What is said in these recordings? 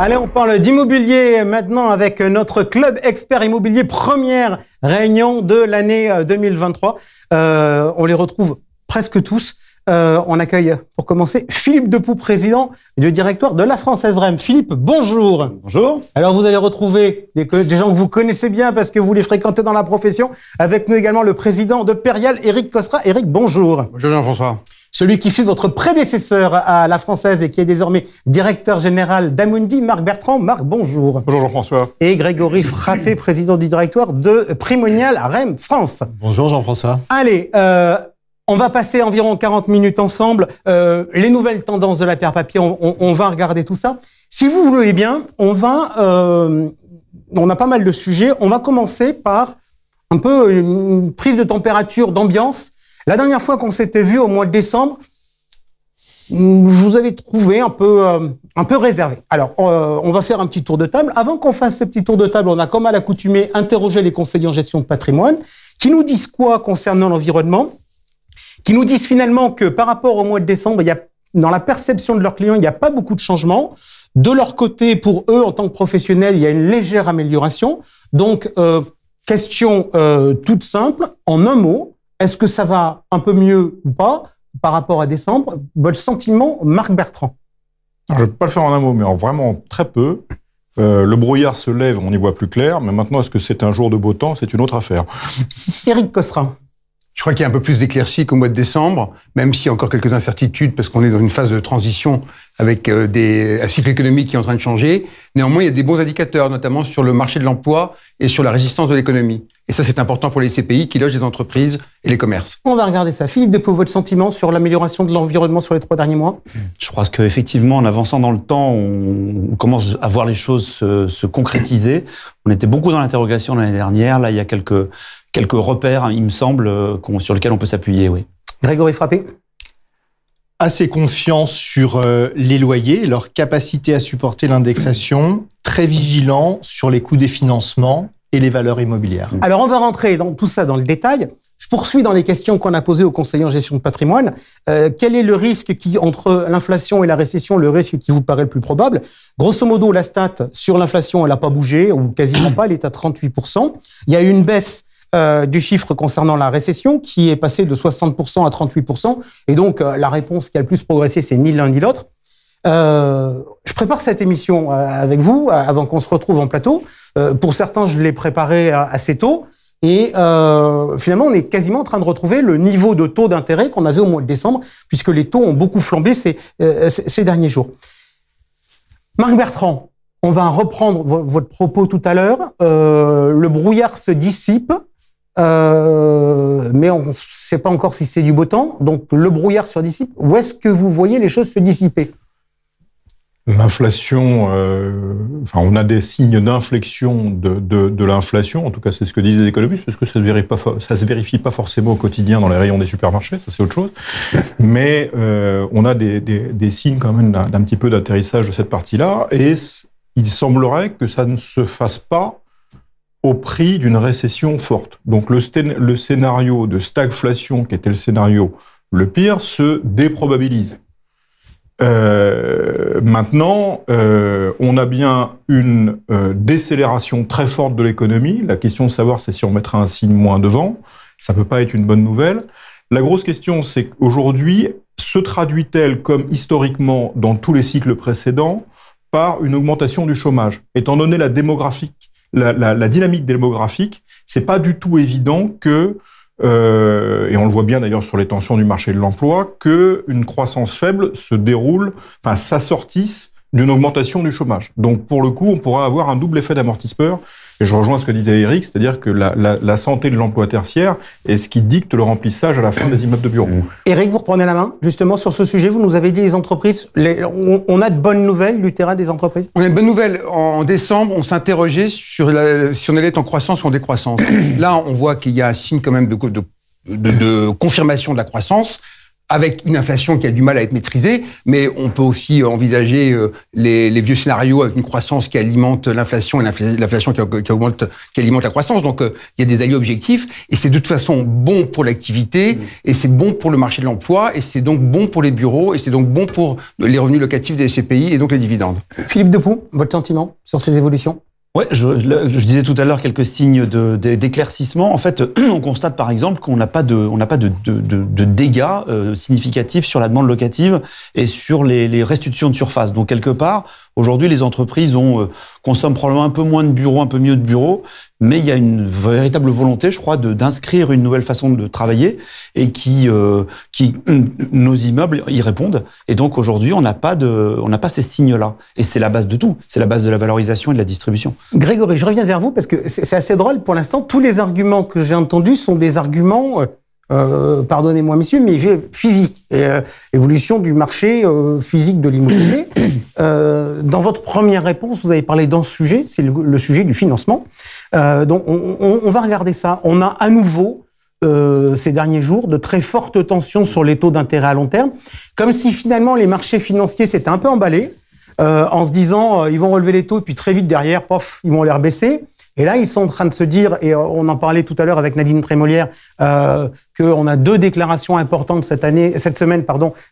Allez, on parle d'immobilier maintenant avec notre club expert immobilier, première réunion de l'année 2023. On les retrouve presque tous. On accueille, pour commencer, Philippe Depoux, président du directoire de la Française REM. Philippe, bonjour. Bonjour. Alors, vous allez retrouver des gens que vous connaissez bien parce que vous les fréquentez dans la profession. Avec nous également le président de Perial, Eric Costra. Eric, bonjour. Bonjour Jean-François. Celui qui fut votre prédécesseur à la Française et qui est désormais directeur général d'Amundi, Marc Bertrand. Marc, bonjour. Bonjour Jean-François. Et Grégory Frappé, président du directoire de Primonial REM France. Bonjour Jean-François. Allez, on va passer environ 40 minutes ensemble. Les nouvelles tendances de la pierre papier, on va regarder tout ça. Si vous voulez bien, on a pas mal de sujets. On va commencer par un peu une prise de température, d'ambiance. La dernière fois qu'on s'était vu au mois de décembre, je vous avais trouvé un peu réservé. Alors, on va faire un petit tour de table. Avant qu'on fasse ce petit tour de table, on a comme à l'accoutumée interrogé les conseillers en gestion de patrimoine qui nous disent quoi concernant l'environnement, qui nous disent finalement que par rapport au mois de décembre, dans la perception de leurs clients, il n'y a pas beaucoup de changements. De leur côté, pour eux, en tant que professionnels, il y a une légère amélioration. Donc, question toute simple, en un mot, est-ce que ça va un peu mieux ou pas par rapport à décembre? Votre sentiment, Marc Bertrand? Je ne vais pas le faire en un mot, mais en vraiment très peu. Le brouillard se lève, on y voit plus clair, mais maintenant, est-ce que c'est un jour de beau temps? C'est une autre affaire. Eric Costra. Je crois qu'il y a un peu plus d'éclaircies qu'au mois de décembre, même s'il y a encore quelques incertitudes, parce qu'on est dans une phase de transition avec un cycle économique qui est en train de changer. Néanmoins, il y a des bons indicateurs, notamment sur le marché de l'emploi et sur la résistance de l'économie. Et ça, c'est important pour les CPI qui logent les entreprises et les commerces. On va regarder ça. Philippe Depoux, votre sentiment sur l'amélioration de l'environnement sur les 3 derniers mois? Je crois qu'effectivement, en avançant dans le temps, on commence à voir les choses se concrétiser. On était beaucoup dans l'interrogation l'année dernière. Là, il y a quelques repères, il me semble, sur lesquels on peut s'appuyer, oui. Grégory Frappé. Assez confiant sur les loyers, leur capacité à supporter l'indexation, très vigilant sur les coûts des financements et les valeurs immobilières. Alors, on va rentrer dans tout ça dans le détail. Je poursuis dans les questions qu'on a posées aux conseillers en gestion de patrimoine. Quel est le risque entre l'inflation et la récession, le risque qui vous paraît le plus probable? Grosso modo, la stat sur l'inflation, elle n'a pas bougé, ou quasiment pas, elle est à 38%. Il y a eu une baisse du chiffre concernant la récession qui est passé de 60% à 38%. Et donc, la réponse qui a le plus progressé, c'est ni l'un ni l'autre. Je prépare cette émission avec vous avant qu'on se retrouve en plateau. Pour certains, je l'ai préparé assez tôt. Et finalement, on est quasiment en train de retrouver le niveau de taux d'intérêt qu'on avait au mois de décembre, puisque les taux ont beaucoup flambé ces derniers jours. Marc Bertrand, on va reprendre votre propos tout à l'heure. Le brouillard se dissipe. Mais on ne sait pas encore si c'est du beau temps. Donc, le brouillard se dissipe. Où est-ce que vous voyez les choses se dissiper? L'inflation, on a des signes d'inflexion de l'inflation. En tout cas, c'est ce que disent les économistes, parce que ça se vérifie pas forcément au quotidien dans les rayons des supermarchés. Ça, c'est autre chose. Mais on a des signes quand même d'un petit peu d'atterrissage de cette partie-là. Et il semblerait que ça ne se fasse pas au prix d'une récession forte. Donc le scénario de stagflation, qui était le scénario le pire, se déprobabilise. Maintenant, on a bien une décélération très forte de l'économie. La question de savoir, c'est si on mettra un signe moins devant. Ça peut pas être une bonne nouvelle. La grosse question, c'est qu'aujourd'hui, se traduit-elle, comme historiquement dans tous les cycles précédents, par une augmentation du chômage? Étant donné la dynamique démographique, c'est pas du tout évident que, et on le voit bien d'ailleurs sur les tensions du marché de l'emploi, qu'une croissance faible s'assortisse d'une augmentation du chômage. Donc pour le coup, on pourra avoir un double effet d'amortisseur. Et je rejoins ce que disait Eric, c'est-à-dire que la santé de l'emploi tertiaire est ce qui dicte le remplissage à la fin des immeubles de bureaux. Eric, vous reprenez la main, justement, sur ce sujet. Vous nous avez dit les entreprises, on a de bonnes nouvelles du terrain des entreprises? On a une bonne nouvelle. En décembre, on s'interrogeait sur si on allait être en croissance ou en décroissance. Là, on voit qu'il y a un signe quand même de confirmation de la croissance, avec une inflation qui a du mal à être maîtrisée, mais on peut aussi envisager les vieux scénarios avec une croissance qui alimente l'inflation et l'inflation qui alimente la croissance. Donc, il y a des alliés objectifs et c'est de toute façon bon pour l'activité et c'est bon pour le marché de l'emploi et c'est donc bon pour les bureaux et c'est donc bon pour les revenus locatifs des SCPI et donc les dividendes. Philippe Depoux, votre sentiment sur ces évolutions ? Ouais, je disais tout à l'heure quelques signes d'éclaircissement. En fait, on constate par exemple qu'on n'a pas de dégâts significatifs sur la demande locative et sur les restitutions de surface. Donc quelque part, aujourd'hui, les entreprises consomment probablement un peu moins de bureaux, un peu mieux de bureaux, mais il y a une véritable volonté, je crois, d'inscrire une nouvelle façon de travailler et qui nos immeubles y répondent. Et donc aujourd'hui, on n'a pas ces signes-là. Et c'est la base de tout. C'est la base de la valorisation et de la distribution. Grégory, je reviens vers vous parce que c'est assez drôle. Pour l'instant, tous les arguments que j'ai entendus sont des arguments, pardonnez-moi messieurs, mais physiques. Évolution du marché physique de l'immobilier. Dans votre première réponse, vous avez parlé d'un sujet, c'est le sujet du financement. Donc on va regarder ça. On a à nouveau, ces derniers jours, de très fortes tensions sur les taux d'intérêt à long terme, comme si finalement les marchés financiers s'étaient un peu emballés, en se disant ils vont relever les taux et puis très vite derrière, pof, ils vont les rebaisser. Et là, ils sont en train de se dire, et on en parlait tout à l'heure avec Nadine Trémolière, qu'on a 2 déclarations importantes cette semaine,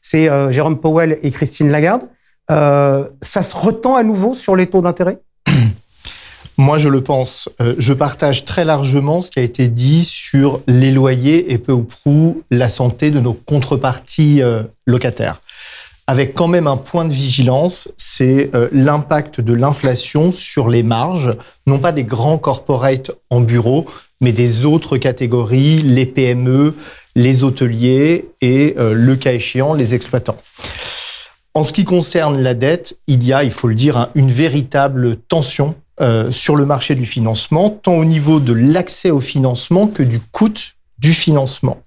c'est Jérôme Powell et Christine Lagarde. Ça se retend à nouveau sur les taux d'intérêt ? Moi, je le pense. Je partage très largement ce qui a été dit sur les loyers et peu ou prou la santé de nos contreparties locataires. Avec quand même un point de vigilance, c'est l'impact de l'inflation sur les marges, non pas des grands corporates en bureau, mais des autres catégories, les PME, les hôteliers et, le cas échéant, les exploitants. En ce qui concerne la dette, il y a, il faut le dire, une véritable tension sur le marché du financement, tant au niveau de l'accès au financement que du coût du financement.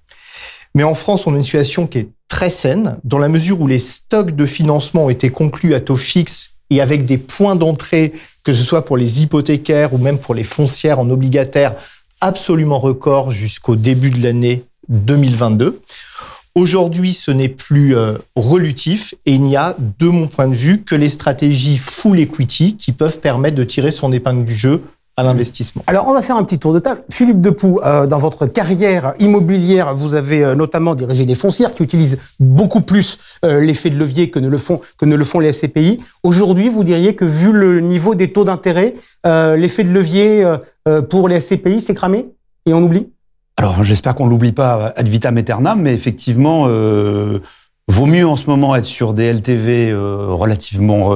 Mais en France, on a une situation qui est très saine, dans la mesure où les stocks de financement ont été conclus à taux fixe et avec des points d'entrée, que ce soit pour les hypothécaires ou même pour les foncières en obligataire, absolument record jusqu'au début de l'année 2022. Aujourd'hui, ce n'est plus relutif et il n'y a, de mon point de vue, que les stratégies full equity qui peuvent permettre de tirer son épingle du jeu à l'investissement. Alors, on va faire un petit tour de table. Philippe Depoux, dans votre carrière immobilière, vous avez notamment dirigé des foncières qui utilisent beaucoup plus l'effet de levier que ne le font les SCPI. Aujourd'hui, vous diriez que vu le niveau des taux d'intérêt, l'effet de levier pour les SCPI, c'est cramé et on oublie ? Alors, j'espère qu'on ne l'oublie pas ad vitam aeternam, mais effectivement, vaut mieux en ce moment être sur des LTV relativement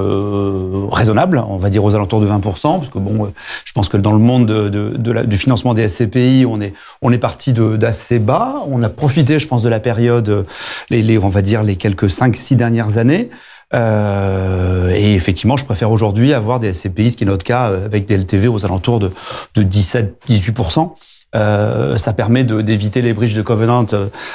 raisonnables, on va dire aux alentours de 20%, parce que bon, je pense que dans le monde du financement des SCPI, on est parti d'assez bas. On a profité, je pense, de la période, on va dire les quelques 5-6 dernières années. Et effectivement, je préfère aujourd'hui avoir des SCPI, ce qui est notre cas, avec des LTV aux alentours de 17-18%. Ça permet d'éviter les breaches de covenant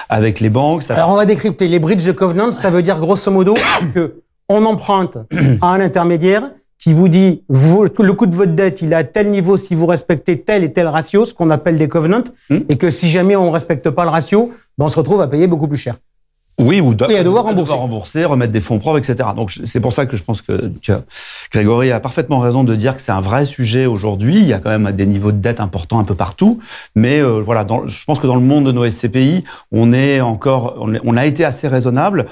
avec les banques. Alors on va décrypter les breaches de covenant. Ça veut dire grosso modo que on emprunte à un intermédiaire qui vous dit le coût de votre dette il est à tel niveau si vous respectez tel et tel ratio, ce qu'on appelle des covenants, et que si jamais on ne respecte pas le ratio, on se retrouve à payer beaucoup plus cher. Oui, ou à devoir rembourser, remettre des fonds propres, etc. Donc c'est pour ça que je pense que Grégory a parfaitement raison de dire que c'est un vrai sujet aujourd'hui. Il y a quand même des niveaux de dette importants un peu partout, mais voilà, je pense que dans le monde de nos SCPI, on a été assez raisonnable.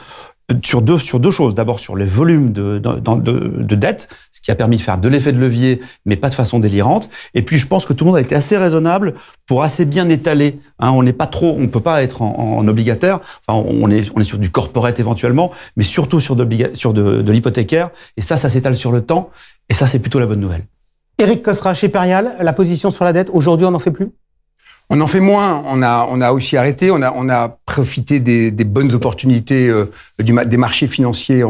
Sur deux choses. D'abord, sur les volumes de dette, ce qui a permis de faire de l'effet de levier, mais pas de façon délirante. Et puis, je pense que tout le monde a été assez raisonnable pour assez bien étaler. On n'est pas trop, on peut pas être en obligataire. Enfin, on est sur du corporate éventuellement, mais surtout sur de l'hypothécaire. Et ça s'étale sur le temps. Et ça, c'est plutôt la bonne nouvelle. Éric Cossera, chez Perial, la position sur la dette, aujourd'hui, on n'en fait plus ? On en fait moins. On a aussi arrêté. On a profité des bonnes opportunités des marchés financiers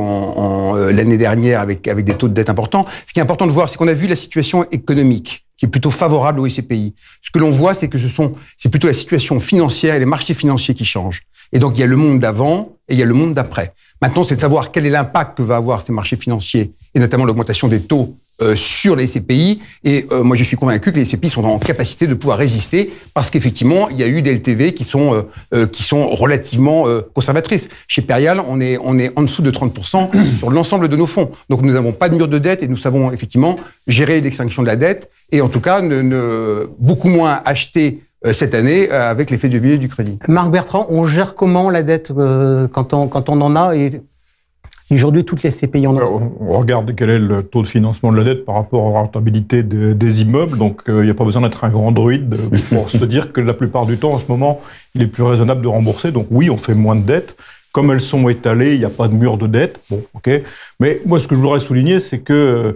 l'année dernière avec des taux de dette importants. Ce qui est important de voir, c'est qu'on a vu la situation économique qui est plutôt favorable aux SCPI. Ce que l'on voit, c'est que c'est plutôt la situation financière et les marchés financiers qui changent. Et donc il y a le monde d'avant et il y a le monde d'après. Maintenant, c'est de savoir quel est l'impact que va avoir ces marchés financiers et notamment l'augmentation des taux sur les SCPI. Et moi, je suis convaincu que les SCPI sont en capacité de pouvoir résister parce qu'effectivement, il y a eu des LTV qui sont relativement conservatrices. Chez Perial, on est en dessous de 30% sur l'ensemble de nos fonds. Donc, nous n'avons pas de mur de dette et nous savons effectivement gérer l'extinction de la dette et en tout cas, beaucoup moins acheter cette année avec l'effet de levier du crédit. Marc Bertrand, on gère comment la dette quand on en a et aujourd'hui toutes les SCPI en ont? On regarde quel est le taux de financement de la dette par rapport aux rentabilités des immeubles. Donc il n'y a pas besoin d'être un grand druide pour se dire que la plupart du temps, en ce moment, il est plus raisonnable de rembourser. Donc oui, on fait moins de dettes. Comme elles sont étalées, il n'y a pas de mur de dette. Bon, ok. Mais moi, ce que je voudrais souligner, c'est que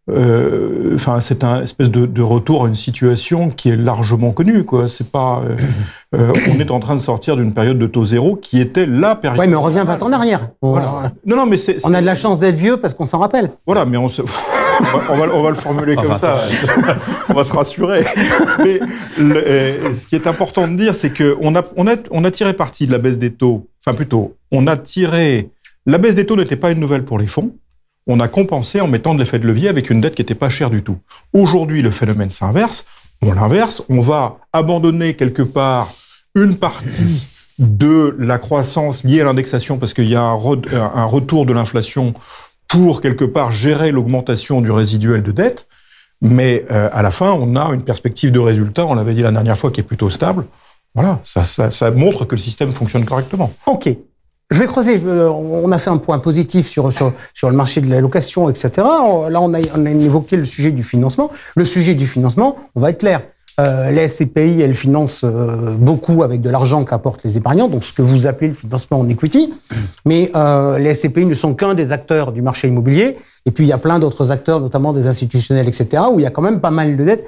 c'est un espèce de retour à une situation qui est largement connue, quoi. C'est pas, on est en train de sortir d'une période de taux zéro qui était la période. Oui, mais on revient 20 ans en arrière. Voilà. Non, mais on a de la chance d'être vieux parce qu'on s'en rappelle. Voilà, mais on va le formuler comme ça. On va se rassurer. Mais ce qui est important de dire, c'est que on a tiré parti de la baisse des taux. Enfin, plutôt, la baisse des taux n'était pas une nouvelle pour les fonds. On a compensé en mettant de l'effet de levier avec une dette qui n'était pas chère du tout. Aujourd'hui, le phénomène s'inverse. On l'inverse. On va abandonner quelque part une partie de la croissance liée à l'indexation parce qu'il y a un retour de l'inflation pour quelque part gérer l'augmentation du résiduel de dette. Mais à la fin, on a une perspective de résultat, on l'avait dit la dernière fois, qui est plutôt stable. Voilà, ça montre que le système fonctionne correctement. OK. Je vais creuser. On a fait un point positif sur le marché de la location, etc. Là, on a évoqué le sujet du financement. Le sujet du financement, on va être clair. Les SCPI, elles financent beaucoup avec de l'argent qu'apportent les épargnants, donc ce que vous appelez le financement en equity. Mais les SCPI ne sont qu'un des acteurs du marché immobilier. Et puis, il y a plein d'autres acteurs, notamment des institutionnels, etc., où il y a quand même pas mal de dettes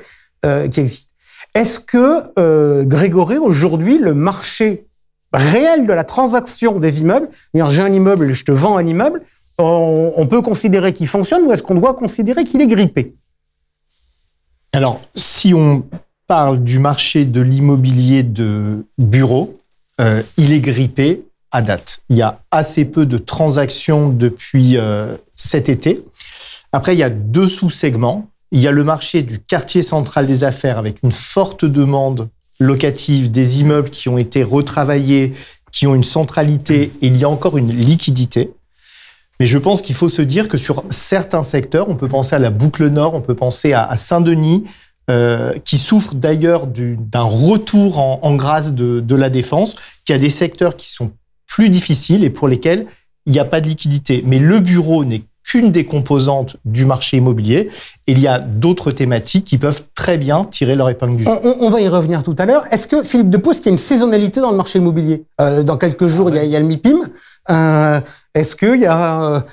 qui existent. Est-ce que, Grégory, aujourd'hui, le marché réel de la transaction des immeubles, j'ai un immeuble et je te vends un immeuble, on peut considérer qu'il fonctionne ou est-ce qu'on doit considérer qu'il est grippé? Alors, si on parle du marché de l'immobilier de bureau, il est grippé à date. Il y a assez peu de transactions depuis cet été. Après, il y a deux sous-segments. Il y a le marché du quartier central des affaires avec une forte demande locative, des immeubles qui ont été retravaillés, qui ont une centralité, et il y a encore une liquidité. Mais je pense qu'il faut se dire que sur certains secteurs, on peut penser à la Boucle Nord, on peut penser à Saint-Denis, qui souffre d'ailleurs d'un retour en grâce de la défense, qui a des secteurs qui sont plus difficiles et pour lesquels il n'y a pas de liquidité. Mais le bureau n'est qu'une des composantes du marché immobilier. Et il y a d'autres thématiques qui peuvent très bien tirer leur épingle du jeu. On va y revenir tout à l'heure. Est-ce que, Philippe Depeau, qu'il y a une saisonnalité dans le marché immobilier? Dans quelques jours, il y a le MIPIM. Est-ce qu'il y a...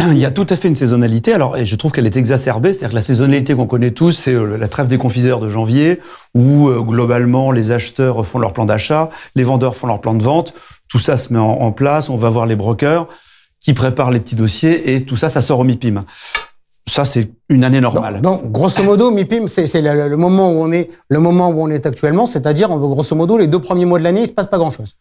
Il y a tout à fait une saisonnalité. Alors, et je trouve qu'elle est exacerbée. C'est-à-dire que la saisonnalité qu'on connaît tous, c'est la trêve des confiseurs de janvier, où globalement, les acheteurs font leur plan d'achat, les vendeurs font leur plan de vente. Tout ça se met en place. On va voir les brokers qui préparent les petits dossiers et tout ça, ça sort au MIPIM. Ça, c'est une année normale. Donc, grosso modo, MIPIM, c'est le moment où on est actuellement, c'est-à-dire, grosso modo, les 2 premiers mois de l'année, il se passe pas grand-chose.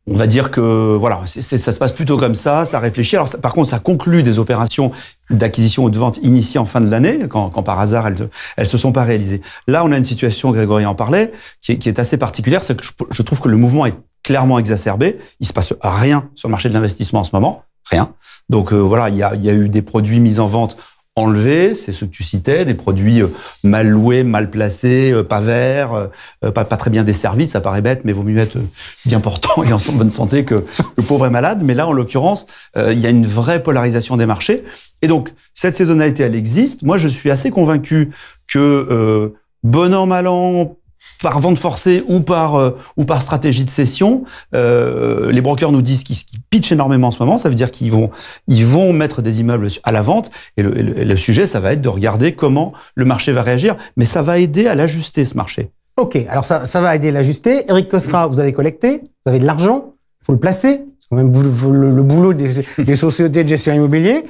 On va dire que voilà, ça se passe plutôt comme ça réfléchit. Alors, par contre, ça conclut des opérations d'acquisition ou de vente initiées en fin de l'année, quand par hasard elles se sont pas réalisées. Là, on a une situation, Grégory en parlait, qui est assez particulière. C'est que je trouve que le mouvement est clairement exacerbé. Il se passe rien sur le marché de l'investissement en ce moment. Rien. Donc voilà, il y a eu des produits mis en vente enlevés, c'est ceux que tu citais, des produits mal loués, mal placés, pas verts, pas très bien desservis, ça paraît bête, mais vaut mieux être bien portant et en bonne santé que le pauvre est malade. Mais là, en l'occurrence, il y a une vraie polarisation des marchés. Et donc, cette saisonnalité, elle existe. Moi, je suis assez convaincu que bon an, mal an, par vente forcée ou par stratégie de cession, les brokers nous disent qu'ils pitchent énormément en ce moment. Ça veut dire qu'ils vont mettre des immeubles à la vente. Et le sujet, ça va être de regarder comment le marché va réagir. Mais ça va aider à l'ajuster, ce marché. OK. Alors, ça va aider à l'ajuster. Éric Costra, vous avez collecté, vous avez de l'argent, il faut le placer. C'est quand même le boulot des sociétés de gestion immobilier.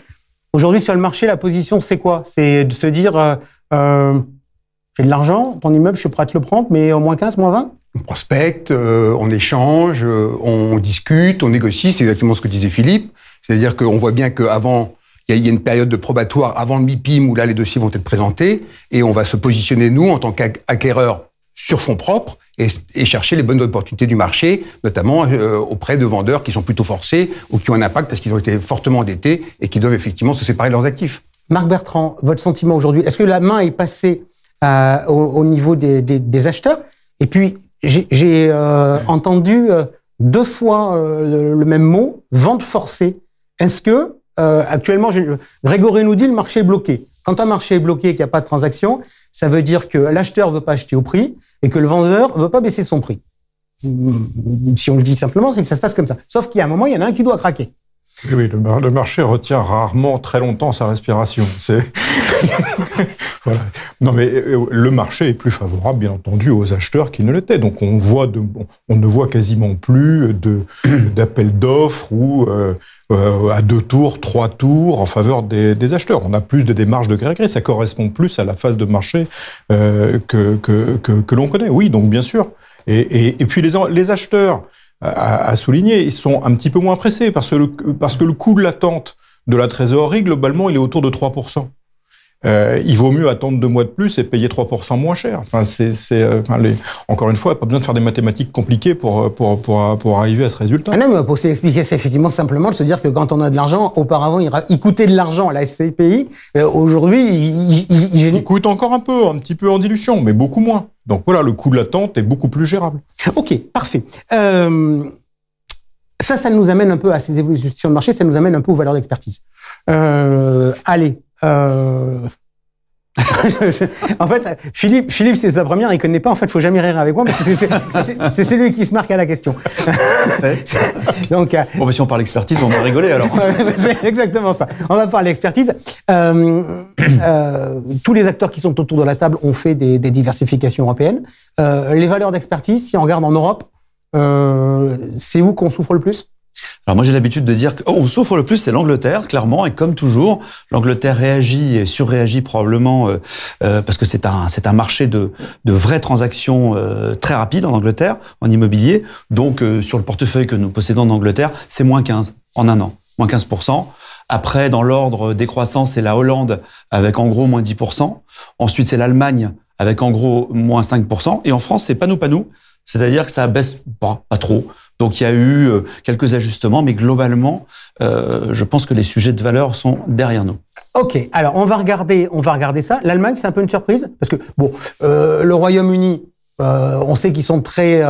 Aujourd'hui, sur le marché, la position, c'est quoi? C'est de se dire... j'ai de l'argent, ton immeuble, je suis prêt à te le prendre, mais au moins 15, moins 20? On prospecte, on échange, on discute, on négocie. C'est exactement ce que disait Philippe. C'est-à-dire qu'on voit bien qu'avant, il y a une période de probatoire avant le MIPIM où là, les dossiers vont être présentés et on va se positionner, nous, en tant qu'acquéreurs sur fonds propres et chercher les bonnes opportunités du marché, notamment auprès de vendeurs qui sont plutôt forcés ou qui ont un impact parce qu'ils ont été fortement endettés et qui doivent effectivement se séparer de leurs actifs. Marc Bertrand, votre sentiment aujourd'hui, est-ce que la main est passée au niveau des acheteurs? Et puis, j'ai entendu 2 fois le même mot, vente forcée. Est-ce que, actuellement, Grégory nous dit le marché est bloqué. Quand un marché est bloqué et qu'il n'y a pas de transaction, ça veut dire que l'acheteur ne veut pas acheter au prix et que le vendeur ne veut pas baisser son prix. Si on le dit simplement, c'est que ça se passe comme ça. Sauf qu'il y a un moment, il y en a un qui doit craquer. Oui, le marché retient rarement très longtemps sa respiration. Voilà. Non, mais le marché est plus favorable, bien entendu, aux acheteurs qu'il ne l'était. Donc, on ne voit quasiment plus d'appels d'offres ou à 2 tours, 3 tours en faveur des acheteurs. On a plus de démarches de gré à gré. Ça correspond plus à la phase de marché que l'on connaît. Oui, donc bien sûr. Et puis les acheteurs, à souligner, ils sont un petit peu moins pressés parce que le coût de l'attente de la trésorerie, globalement, il est autour de 3%. Il vaut mieux attendre 2 mois de plus et payer 3% moins cher. Enfin, encore une fois, il n'y a pas besoin de faire des mathématiques compliquées pour arriver à ce résultat. Ah non, mais pour s'expliquer, c'est effectivement simplement de se dire que quand on a de l'argent, auparavant, il coûtait de l'argent à la SCPI. Aujourd'hui, il coûte encore un petit peu en dilution, mais beaucoup moins. Donc voilà, le coût de l'attente est beaucoup plus gérable. Ok, parfait. Ça nous amène un peu à ces évolutions de marché, ça nous amène un peu aux valeurs d'expertise. Allez. En fait, Philippe, c'est sa première, il connaît pas. En fait, faut jamais rire avec moi parce que c'est celui qui se marque à la question. Donc, bon, si on parle expertise, on va rigoler alors. C'est exactement ça. On va parler expertise. Tous les acteurs qui sont autour de la table ont fait des diversifications européennes. Les valeurs d'expertise, si on regarde en Europe, c'est où qu'on souffre le plus? Alors moi j'ai l'habitude de dire qu'on souffre le plus, c'est l'Angleterre, clairement, et comme toujours, l'Angleterre réagit et surréagit probablement parce que c'est un marché de vraies transactions très rapides en Angleterre, en immobilier. Donc sur le portefeuille que nous possédons en Angleterre, c'est moins 15 en un an, moins 15%. Après, dans l'ordre décroissant, c'est la Hollande avec en gros moins 10%. Ensuite, c'est l'Allemagne avec en gros moins 5%. Et en France, c'est pas nous. C'est-à-dire que ça baisse pas trop. Donc il y a eu quelques ajustements, mais globalement, je pense que les sujets de valeur sont derrière nous. Ok, alors on va regarder ça. L'Allemagne, c'est un peu une surprise parce que bon, le Royaume-Uni, on sait qu'ils sont très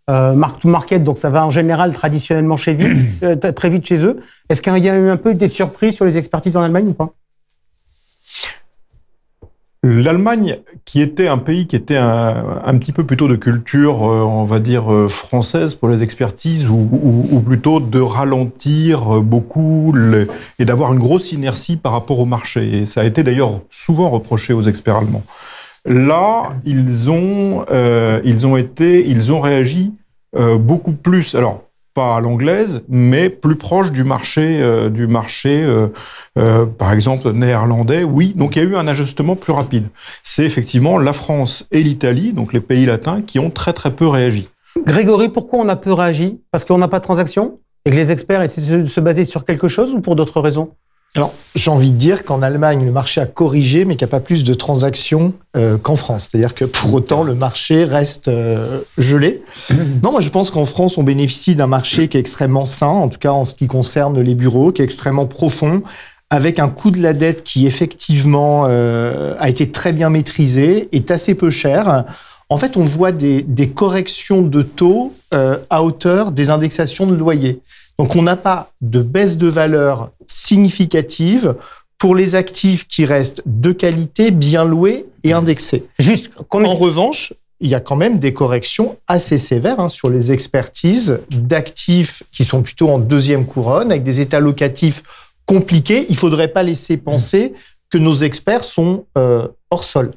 mark to market, donc ça va en général traditionnellement très vite chez eux. Est-ce qu'il y a eu un peu des surprises sur les expertises en Allemagne ou pas? L'Allemagne, qui était un pays qui était un petit peu plutôt de culture, on va dire, française pour les expertises, ou plutôt de ralentir beaucoup et d'avoir une grosse inertie par rapport au marché. Et ça a été d'ailleurs souvent reproché aux experts allemands. Là, ils ont réagi beaucoup plus. Alors, pas à l'anglaise, mais plus proche du marché, par exemple, néerlandais, oui. Donc, il y a eu un ajustement plus rapide. C'est effectivement la France et l'Italie, donc les pays latins, qui ont très, très peu réagi. Grégory, pourquoi on a peu réagi? Parce qu'on n'a pas de transaction? Et que les experts essaient de se baser sur quelque chose ou pour d'autres raisons? Alors, j'ai envie de dire qu'en Allemagne, le marché a corrigé, mais qu'il n'y a pas plus de transactions qu'en France. C'est-à-dire que pour autant, le marché reste gelé. Non, moi, je pense qu'en France, on bénéficie d'un marché qui est extrêmement sain, en tout cas en ce qui concerne les bureaux, qui est extrêmement profond, avec un coût de la dette qui, effectivement, a été très bien maîtrisé, est assez peu cher. En fait, on voit des corrections de taux à hauteur des indexations de loyer. Donc, on n'a pas de baisse de valeur significative pour les actifs qui restent de qualité, bien loués et indexés. En revanche, il y a quand même des corrections assez sévères sur les expertises d'actifs qui sont plutôt en deuxième couronne, avec des états locatifs compliqués. Il ne faudrait pas laisser penser que nos experts sont hors sol.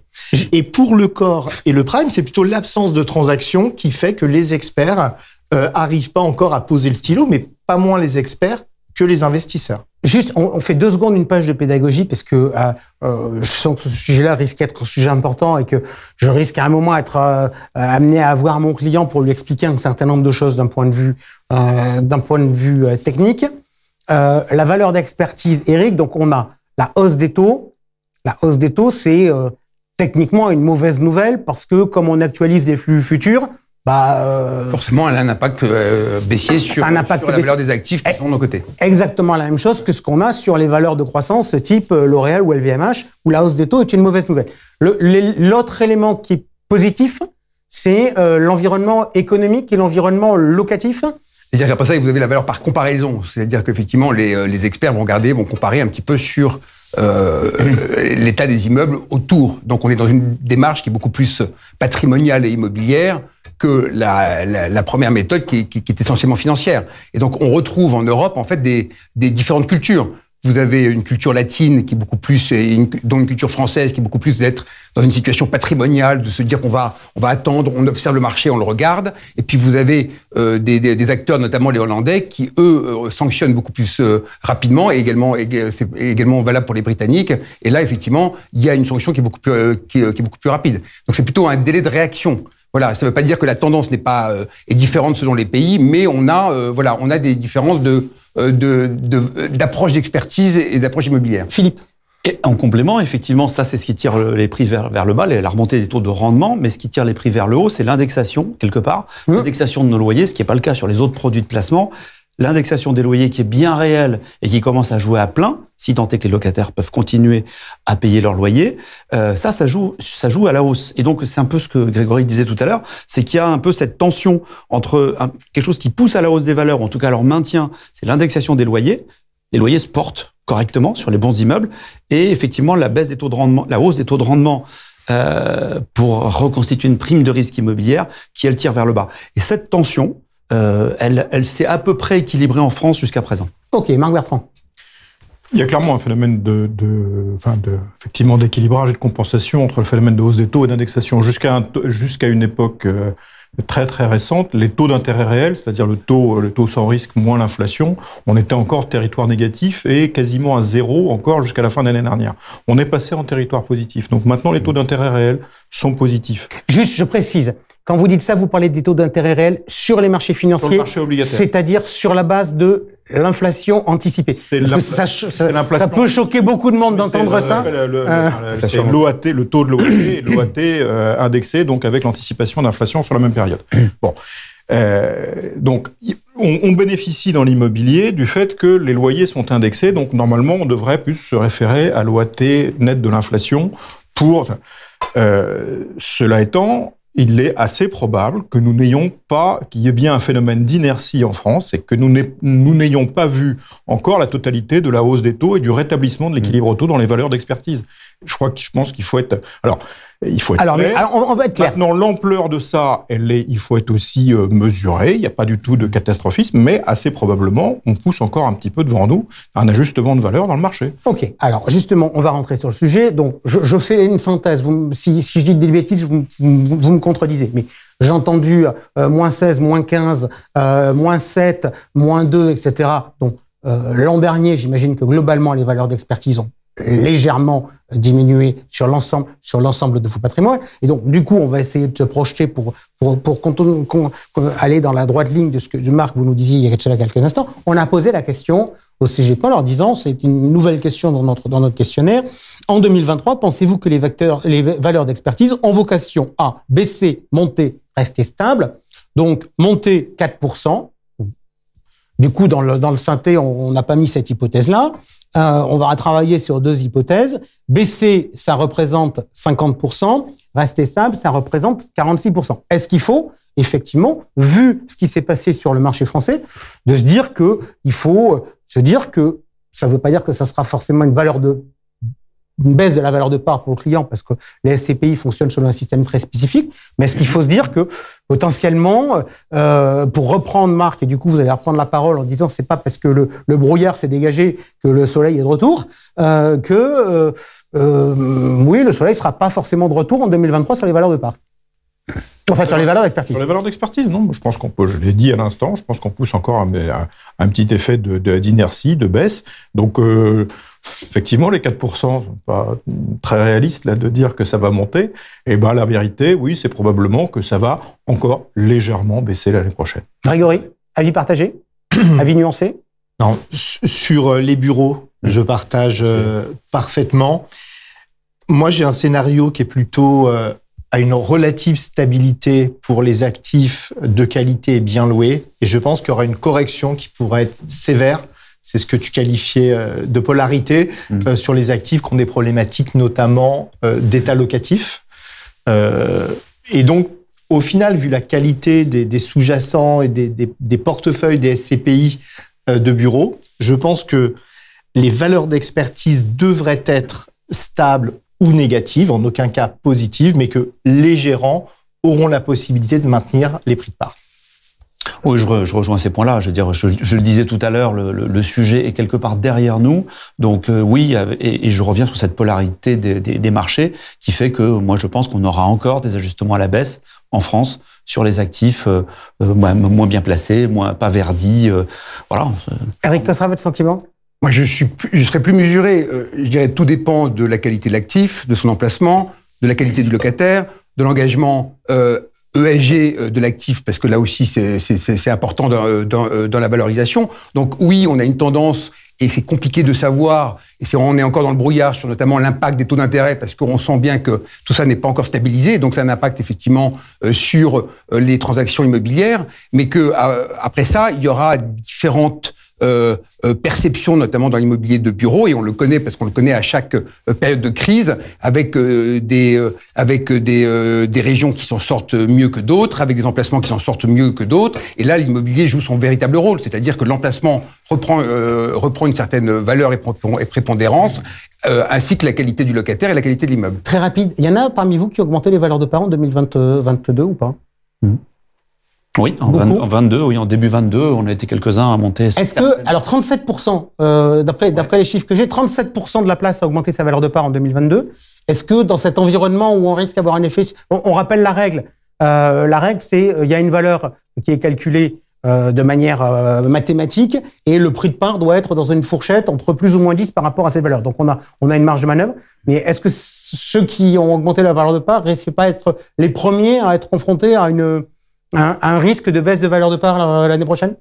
Et pour le core et le prime, c'est plutôt l'absence de transactions qui fait que les experts arrivent pas encore à poser le stylo, mais pas moins les experts que les investisseurs. Juste, on fait 2 secondes une page de pédagogie parce que je sens que ce sujet-là risque d'être un sujet important et que je risque à un moment être amené à avoir mon client pour lui expliquer un certain nombre de choses d'un point de vue technique. la valeur d'expertise, Eric, donc on a la hausse des taux. La hausse des taux, c'est techniquement une mauvaise nouvelle parce que comme on actualise les flux futurs, forcément, elle a un impact baissier sur la valeur des actifs qui sont de nos côtés. Exactement la même chose que ce qu'on a sur les valeurs de croissance type L'Oréal ou LVMH, où la hausse des taux est une mauvaise nouvelle. L'autre élément qui est positif, c'est l'environnement économique et l'environnement locatif. C'est-à-dire qu'après ça, vous avez la valeur par comparaison. C'est-à-dire qu'effectivement, les experts vont comparer un petit peu sur l'état des immeubles autour. Donc, on est dans une démarche qui est beaucoup plus patrimoniale et immobilière que la première méthode qui est essentiellement financière. Et donc, on retrouve en Europe, en fait, des différentes cultures. Vous avez une culture latine qui est beaucoup plus, dont une culture française qui est beaucoup plus d'être dans une situation patrimoniale, de se dire qu'on va attendre, on observe le marché, on le regarde. Et puis vous avez des acteurs, notamment les Hollandais, qui eux sanctionnent beaucoup plus rapidement, et c'est également valable pour les Britanniques. Et là, effectivement, il y a une sanction qui est beaucoup plus rapide. Donc c'est plutôt un délai de réaction. Voilà, ça ne veut pas dire que la tendance est différente selon les pays, mais on a des différences d'approche d'expertise et d'approche immobilière. Philippe. Et en complément, effectivement, ça c'est ce qui tire les prix vers le bas, la remontée des taux de rendement, mais ce qui tire les prix vers le haut, c'est l'indexation, quelque part, l'indexation de nos loyers, ce qui n'est pas le cas sur les autres produits de placement. L'indexation des loyers qui est bien réelle et qui commence à jouer à plein, si tant est que les locataires peuvent continuer à payer leur loyer, ça joue à la hausse. Et donc, c'est un peu ce que Grégory disait tout à l'heure, c'est qu'il y a un peu cette tension entre quelque chose qui pousse à la hausse des valeurs, ou en tout cas à leur maintien, c'est l'indexation des loyers. Les loyers se portent correctement sur les bons immeubles, et effectivement, la baisse des taux de rendement, la hausse des taux de rendement, pour reconstituer une prime de risque immobilière qui, elle, tire vers le bas. Et cette tension, elle s'est à peu près équilibrée en France jusqu'à présent. Ok, Marc Bertrand. Il y a clairement un phénomène effectivement d'équilibrage et de compensation entre le phénomène de hausse des taux et d'indexation. Jusqu'à une époque très très récente, les taux d'intérêt réels, c'est-à-dire le taux sans risque moins l'inflation, on était encore territoire négatif et quasiment à zéro encore jusqu'à la fin de l'année dernière. On est passé en territoire positif. Donc maintenant, les taux d'intérêt réels sont positifs. Juste, je précise, quand vous dites ça, vous parlez des taux d'intérêt réels sur les marchés financiers, sur le marché obligataire, c'est-à-dire sur la base de l'inflation anticipée. Ça peut choquer beaucoup de monde d'entendre ça. C'est l'OAT, le taux de l'OAT, et l'OAT indexé donc avec l'anticipation d'inflation sur la même période. Bon. Donc, on bénéficie dans l'immobilier du fait que les loyers sont indexés, donc normalement, on devrait plus se référer à l'OAT net de l'inflation pour... cela étant, il est assez probable que nous n'ayons pas, qu'il y ait bien un phénomène d'inertie en France et que nous n'ayons pas vu encore la totalité de la hausse des taux et du rétablissement de l'équilibre taux dans les valeurs d'expertise. Je pense qu'il faut être... il faut être clair. On va être clair. Maintenant, l'ampleur de ça, il faut être aussi mesuré. Il n'y a pas du tout de catastrophisme, mais assez probablement, on pousse encore un petit peu devant nous un ajustement de valeur dans le marché. Ok. Alors, justement, on va rentrer sur le sujet. Donc, je fais une synthèse. Si je dis des bêtises, vous me contredisez. Mais j'ai entendu moins 16, moins 15, moins 7, moins 2, etc. Donc, l'an dernier, j'imagine que globalement, les valeurs d'expertise ont légèrement diminué sur l'ensemble de vos patrimoines. Et donc, du coup, on va essayer de se projeter pour aller dans la droite ligne de ce que Marc, vous nous disiez il y a quelques instants. On a posé la question au CGP en leur disant, c'est une nouvelle question dans notre questionnaire. En 2023, pensez-vous que les valeurs d'expertise ont vocation à baisser, monter, rester stables? Donc, monter 4%. Du coup, dans le synthé, on n'a pas mis cette hypothèse-là. On va travailler sur deux hypothèses. Baisser, ça représente 50%. Rester stable, ça représente 46%. Est-ce qu'il faut, effectivement, vu ce qui s'est passé sur le marché français, de se dire que il faut se dire que ça ne veut pas dire que ça sera forcément une baisse de la valeur de part pour le client, parce que les SCPI fonctionnent selon un système très spécifique, mais est-ce qu'il faut se dire que, potentiellement, pour reprendre Marc, et du coup vous allez reprendre la parole en disant c'est pas parce que le brouillard s'est dégagé que le soleil est de retour, oui, le soleil sera pas forcément de retour en 2023 sur les valeurs de part. Enfin, sur les valeurs d'expertise. Sur les valeurs d'expertise, non. Je pense qu'on peut, je l'ai dit à l'instant, je pense qu'on pousse encore un petit effet d'inertie, de baisse. Donc, effectivement, les 4% sont pas très réalistes là de dire que ça va monter. Et ben, la vérité, oui, c'est probablement que ça va encore légèrement baisser l'année prochaine. Grégory, avis partagé, avis nuancé? Non, sur les bureaux, je partage parfaitement. Moi, j'ai un scénario qui est plutôt à une relative stabilité pour les actifs de qualité et bien loués. Et je pense qu'il y aura une correction qui pourrait être sévère. C'est ce que tu qualifiais de polarité sur les actifs qui ont des problématiques, notamment d'état locatif. Et donc, au final, vu la qualité des sous-jacents et des portefeuilles des SCPI de bureaux, je pense que les valeurs d'expertise devraient être stables ou négatives, en aucun cas positives, mais que les gérants auront la possibilité de maintenir les prix de part. Oui, je rejoins ces points-là. Je veux dire, je le disais tout à l'heure, le sujet est quelque part derrière nous. Donc oui, et je reviens sur cette polarité des marchés qui fait que moi je pense qu'on aura encore des ajustements à la baisse en France sur les actifs moins bien placés, pas verdis. Voilà. Eric Cosra, votre sentiment ? Moi, je serais plus mesuré. Je dirais tout dépend de la qualité de l'actif, de son emplacement, de la qualité du locataire, de l'engagement ESG de l'actif, parce que là aussi, c'est important dans la valorisation. Donc oui, on a une tendance, et c'est compliqué de savoir, et on est encore dans le brouillard sur notamment l'impact des taux d'intérêt, parce qu'on sent bien que tout ça n'est pas encore stabilisé, donc ça a un impact effectivement sur les transactions immobilières, mais que après ça, il y aura différentes perception, notamment dans l'immobilier de bureau, et on le connaît parce qu'on le connaît à chaque période de crise, avec des régions qui s'en sortent mieux que d'autres, avec des emplacements qui s'en sortent mieux que d'autres. Et là, l'immobilier joue son véritable rôle, c'est-à-dire que l'emplacement reprend une certaine valeur et prépondérance, ainsi que la qualité du locataire et la qualité de l'immeuble. Très rapide. Il y en a parmi vous qui ont augmenté les valeurs de part en 2022 ou pas ? Oui, en 22, oui, en début 22, on a été quelques-uns à monter. Est-ce que, alors 37%, d'après les chiffres que j'ai, 37% de la place a augmenté sa valeur de part en 2022. Est-ce que dans cet environnement où on risque d'avoir un effet, on rappelle la règle. La règle, c'est il y a une valeur qui est calculée de manière mathématique et le prix de part doit être dans une fourchette entre plus ou moins 10 par rapport à ces valeurs. Donc on a une marge de manœuvre. Mais est-ce que ceux qui ont augmenté la valeur de part risquent pas d'être les premiers à être confrontés à un risque de baisse de valeur de part l'année prochaine ?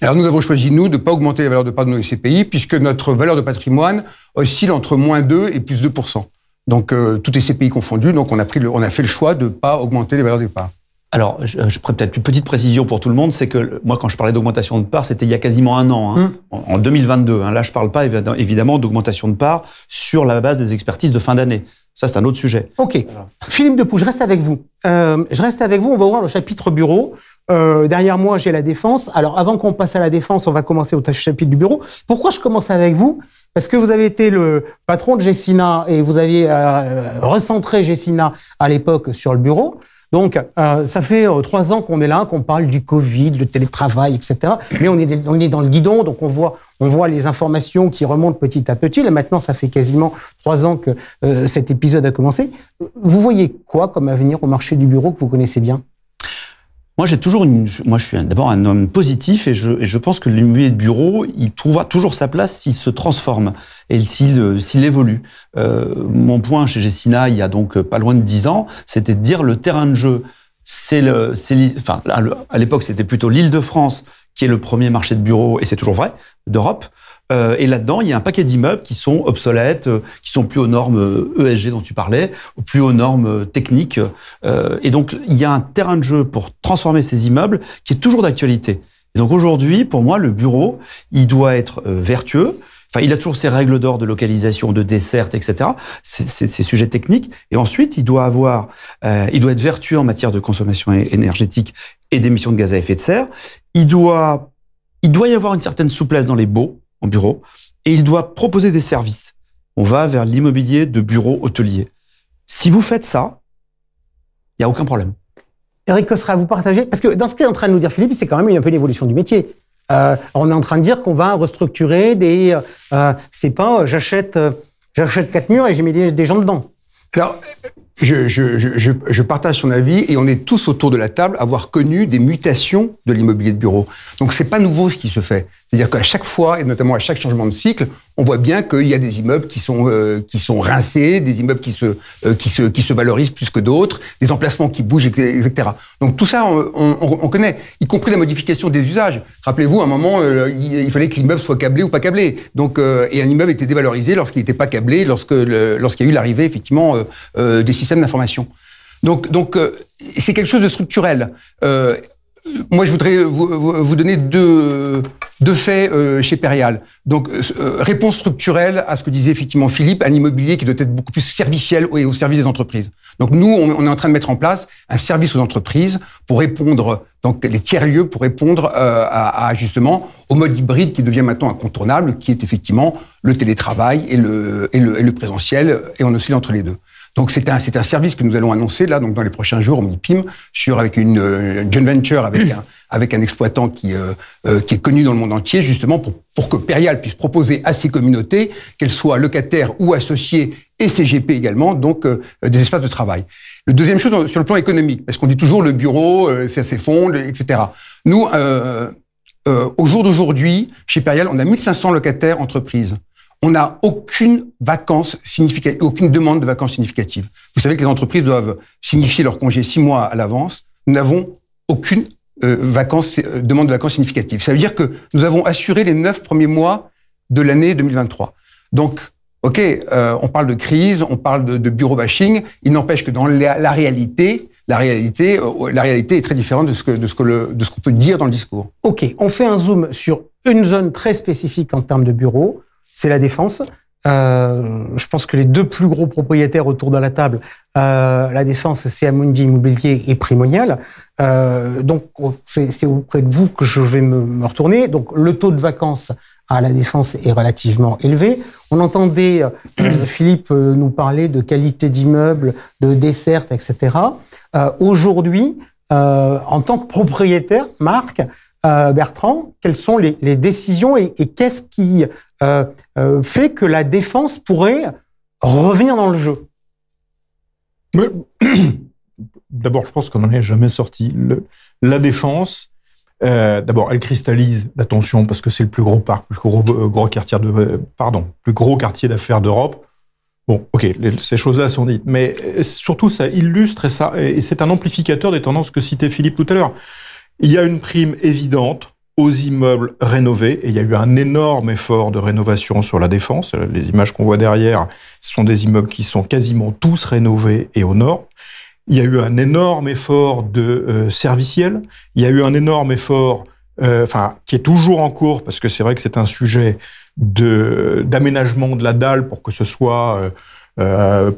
Alors nous avons choisi, nous, de ne pas augmenter la valeur de part de nos SCPI, puisque notre valeur de patrimoine oscille entre moins 2 et plus 2%. Donc toutes les SCPI confondues, donc on a fait le choix de ne pas augmenter les valeurs de part. Alors, je ferai peut-être une petite précision pour tout le monde, c'est que moi, quand je parlais d'augmentation de part, c'était il y a quasiment un an, en 2022. Là, je ne parle pas évidemment d'augmentation de part sur la base des expertises de fin d'année. Ça, c'est un autre sujet. OK. Voilà. Philippe Depoux, je reste avec vous. On va voir le chapitre bureau. Derrière moi, j'ai la défense. Alors, avant qu'on passe à la défense, on va commencer au chapitre du bureau. Pourquoi je commence avec vous ? Parce que vous avez été le patron de Gecina et vous aviez recentré Gecina à l'époque sur le bureau. Donc, ça fait 3 ans qu'on est là, qu'on parle du Covid, le télétravail, etc. Mais on est dans le guidon, donc on voit les informations qui remontent petit à petit. Là, maintenant, ça fait quasiment 3 ans que cet épisode a commencé. Vous voyez quoi comme avenir au marché du bureau que vous connaissez bien ? Moi, je suis d'abord un homme positif et je pense que l'immobilier de bureau, il trouvera toujours sa place s'il se transforme et s'il évolue. Mon point chez Gecina, il y a donc pas loin de 10 ans, c'était de dire le terrain de jeu, à l'époque, c'était plutôt l'Île-de-France qui est le premier marché de bureau, et c'est toujours vrai, d'Europe. Et là-dedans, il y a un paquet d'immeubles qui sont obsolètes, qui sont plus aux normes ESG dont tu parlais, ou plus aux normes techniques. Et donc, il y a un terrain de jeu pour transformer ces immeubles qui est toujours d'actualité. Et donc aujourd'hui, pour moi, le bureau, il doit être vertueux. Enfin, il a toujours ses règles d'or de localisation, de desserte, etc. Ces sujets techniques. Et ensuite, il doit être vertueux en matière de consommation énergétique et d'émissions de gaz à effet de serre. Il doit y avoir une certaine souplesse dans les baux en bureau, et il doit proposer des services. On va vers l'immobilier de bureau hôtelier. Si vous faites ça, il n'y a aucun problème. Eric Cosra, vous partagez ? Parce que dans ce qu'est en train de nous dire Philippe, c'est quand même un peu l'évolution du métier. On est en train de dire qu'on va restructurer c'est pas j'achète 4 murs et j'ai mis des gens dedans. Alors, je partage son avis et on est tous autour de la table à avoir connu des mutations de l'immobilier de bureau. Donc c'est pas nouveau ce qui se fait. C'est-à-dire qu'à chaque fois, et notamment à chaque changement de cycle, on voit bien qu'il y a des immeubles qui sont rincés, des immeubles qui se valorisent plus que d'autres, des emplacements qui bougent, etc. Donc tout ça, on connaît, y compris la modification des usages. Rappelez-vous, à un moment, il fallait que l'immeuble soit câblé ou pas câblé. Donc, et un immeuble était dévalorisé lorsqu'il n'était pas câblé, lorsqu'il y a eu l'arrivée, effectivement, des systèmes d'information. Donc, c'est quelque chose de structurel. Moi, je voudrais vous donner deux faits chez Perial. Donc, réponse structurelle à ce que disait effectivement Philippe, un immobilier qui doit être beaucoup plus serviciel et au service des entreprises. Donc, nous, on est en train de mettre en place un service aux entreprises pour répondre, donc les tiers-lieux, pour répondre justement au mode hybride qui devient maintenant incontournable, qui est effectivement le télétravail et le présentiel, et on oscille entre les deux. Donc c'est un service que nous allons annoncer là, donc dans les prochains jours au MIPIM, avec une joint venture avec un exploitant qui est connu dans le monde entier, justement pour que Perial puisse proposer à ses communautés, qu'elles soient locataires ou associés et CGP également, donc des espaces de travail. Le deuxième chose sur le plan économique, parce qu'on dit toujours le bureau, ça s'effondre, etc. Nous, au jour d'aujourd'hui, chez Perial, on a 1500 locataires entreprises. On n'a aucune demande de vacances significatives. Vous savez que les entreprises doivent signifier leur congé 6 mois à l'avance. Nous n'avons aucune demande de vacances significatives. Ça veut dire que nous avons assuré les 9 premiers mois de l'année 2023. Donc, OK, on parle de crise, on parle de bureau bashing. Il n'empêche que dans la réalité est très différente de ce qu'on peut dire dans le discours. OK, on fait un zoom sur une zone très spécifique en termes de bureaux. C'est la Défense. Je pense que les deux plus gros propriétaires autour de la table, la Défense, c'est Amundi Immobilier et Primonial. Donc, c'est auprès de vous que je vais me retourner. Donc, le taux de vacances à la Défense est relativement élevé. On entendait Philippe nous parler de qualité d'immeuble, de desserte, etc. Aujourd'hui, en tant que propriétaire, Marc, Bertrand, quelles sont les décisions et qu'est-ce qui fait que la Défense pourrait revenir dans le jeu? D'abord, je pense qu'on n'en est jamais sorti. La Défense, d'abord, elle cristallise l'attention parce que c'est le plus gros parc, plus gros quartier d'affaires d'Europe. Bon, ok, ces choses-là sont dites, mais surtout ça illustre et c'est un amplificateur des tendances que citait Philippe tout à l'heure. Il y a une prime évidente aux immeubles rénovés, et il y a eu un énorme effort de rénovation sur la Défense. Les images qu'on voit derrière, ce sont des immeubles qui sont quasiment tous rénovés et aux normes. Il y a eu un énorme effort de serviciel. Il y a eu un énorme effort, qui est toujours en cours, parce que c'est vrai que c'est un sujet d'aménagement de la dalle pour que ce soit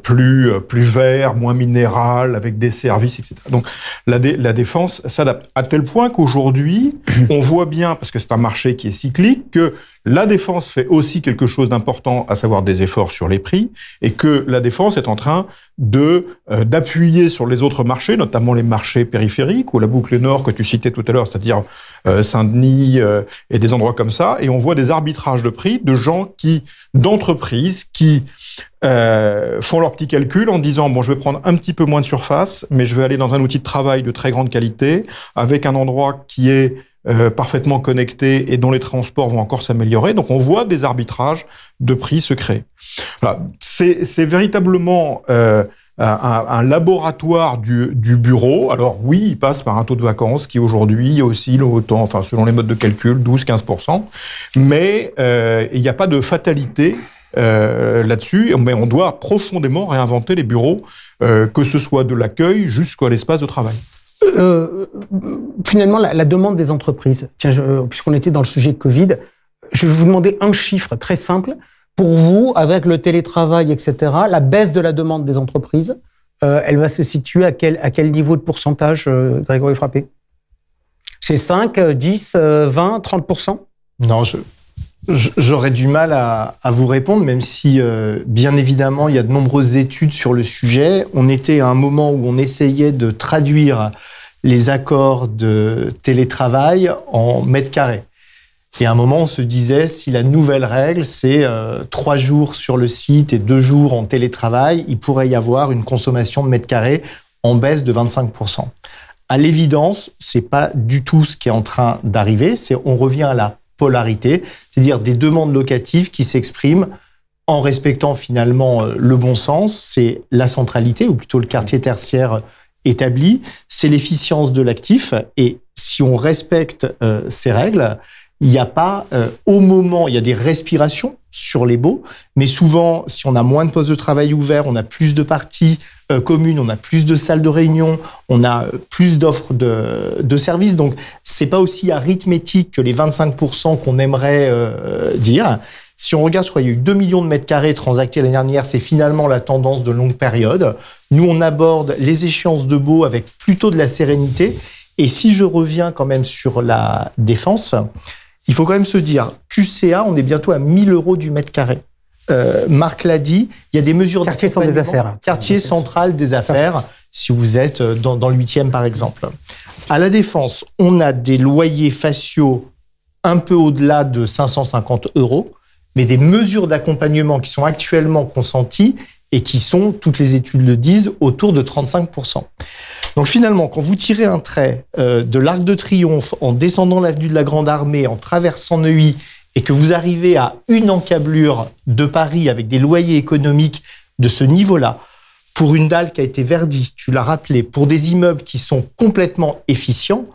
plus vert, moins minéral, avec des services, etc. Donc la Défense s'adapte à tel point qu'aujourd'hui, on voit bien, parce que c'est un marché qui est cyclique, que la Défense fait aussi quelque chose d'important, à savoir des efforts sur les prix, et que la Défense est en train d'appuyer sur les autres marchés, notamment les marchés périphériques, ou la boucle nord que tu citais tout à l'heure, c'est-à-dire Saint-Denis et des endroits comme ça, et on voit des arbitrages de prix de gens d'entreprises qui font leur petit calcul en disant bon, je vais prendre un petit peu moins de surface, mais je vais aller dans un outil de travail de très grande qualité, avec un endroit qui est parfaitement connecté et dont les transports vont encore s'améliorer. Donc on voit des arbitrages de prix se créer. Voilà. C'est véritablement un laboratoire du bureau. Alors oui, il passe par un taux de vacances qui aujourd'hui oscille autant, selon les modes de calcul, 12-15%, mais il n'y a pas de fatalité là-dessus, mais on doit profondément réinventer les bureaux, que ce soit de l'accueil jusqu'à l'espace de travail. Finalement, la demande des entreprises, tiens, puisqu'on était dans le sujet Covid, je vais vous demander un chiffre très simple. Pour vous, avec le télétravail, etc., la baisse de la demande des entreprises, elle va se situer à quel niveau de pourcentage, Grégory Frappé? C'est 5, 10, 20, 30%? Non, j'aurais du mal à vous répondre, même si, bien évidemment, il y a de nombreuses études sur le sujet. On était à un moment où on essayait de traduire les accords de télétravail en mètres carrés. Et à un moment, on se disait, si la nouvelle règle, c'est 3 jours sur le site et 2 jours en télétravail, il pourrait y avoir une consommation de mètres carrés en baisse de 25%. À l'évidence, c'est pas du tout ce qui est en train d'arriver. On revient à la polarité, c'est-à-dire des demandes locatives qui s'expriment en respectant finalement le bon sens, c'est la centralité, ou plutôt le quartier tertiaire établi, c'est l'efficience de l'actif, et si on respecte ces règles, il n'y a pas, au moment, il y a des respirations sur les baux, mais souvent, si on a moins de postes de travail ouverts, on a plus de parties communes, on a plus de salles de réunion, on a plus d'offres de services, donc c'est pas aussi arithmétique que les 25% qu'on aimerait dire. Si on regarde, je crois qu'il y a eu 2 millions de mètres carrés transactés l'année dernière, c'est finalement la tendance de longue période. Nous, on aborde les échéances de baux avec plutôt de la sérénité, et si je reviens quand même sur la défense, il faut quand même se dire, QCA, on est bientôt à 1 000 € du mètre carré. Marc l'a dit, il y a des mesures quartier centre des affaires. Quartier central des affaires, si vous êtes dans le 8e par exemple. À la Défense, on a des loyers faciaux un peu au-delà de 550 €, mais des mesures d'accompagnement qui sont actuellement consenties et qui sont, toutes les études le disent, autour de 35%. Donc finalement, quand vous tirez un trait de l'Arc de Triomphe en descendant l'avenue de la Grande Armée, en traversant Neuilly, et que vous arrivez à une encablure de Paris avec des loyers économiques de ce niveau-là, pour une dalle qui a été verdie, tu l'as rappelé, pour des immeubles qui sont complètement efficients,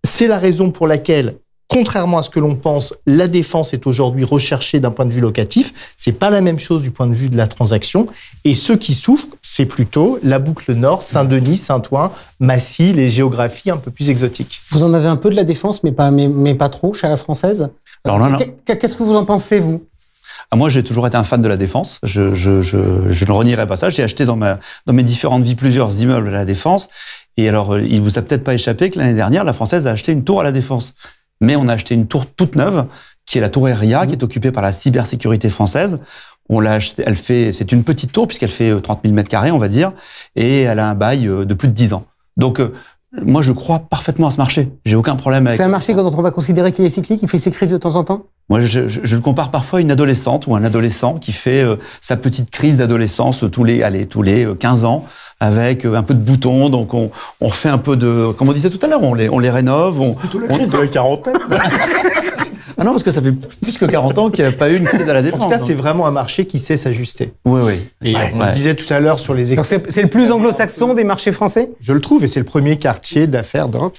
c'est la raison pour laquelle, contrairement à ce que l'on pense, la Défense est aujourd'hui recherchée d'un point de vue locatif. C'est pas la même chose du point de vue de la transaction. Et ceux qui souffrent, c'est plutôt la boucle nord, Saint-Denis, Saint-Ouen, Massy, les géographies un peu plus exotiques. Vous en avez un peu de la Défense, mais pas trop, chez la Française. Alors là, qu'est-ce que vous en pensez, vous ? Moi, j'ai toujours été un fan de la Défense. Je ne renierai pas ça. J'ai acheté dans mes différentes vies plusieurs immeubles à la Défense. Et alors, il vous a peut-être pas échappé que l'année dernière, la Française a acheté une tour à la Défense. Mais on a acheté une tour toute neuve, qui est la tour Eria, qui est occupée par la cybersécurité française. On l'a acheté, c'est une petite tour, puisqu'elle fait 30 000 mètres carrés, on va dire, et elle a un bail de plus de 10 ans. Donc, moi, je crois parfaitement à ce marché. J'ai aucun problème avec... C'est un marché dont on va considérer qu'il est cyclique, il fait ses crises de temps en temps ? Moi, je le compare parfois à une adolescente ou un adolescent qui fait sa petite crise d'adolescence tous les 15 ans, avec un peu de boutons. Donc, on refait un peu de... Comme on disait tout à l'heure, on les rénove. Plutôt la crise de la quarantaine. Ah non, parce que ça fait plus que 40 ans qu'il n'y a pas eu une crise à la Défense. En tout cas, c'est vraiment un marché qui sait s'ajuster. Oui. Et on disait tout à l'heure sur les... C'est le plus anglo-saxon des marchés français ? Je le trouve, et c'est le premier quartier d'affaires d'Europe.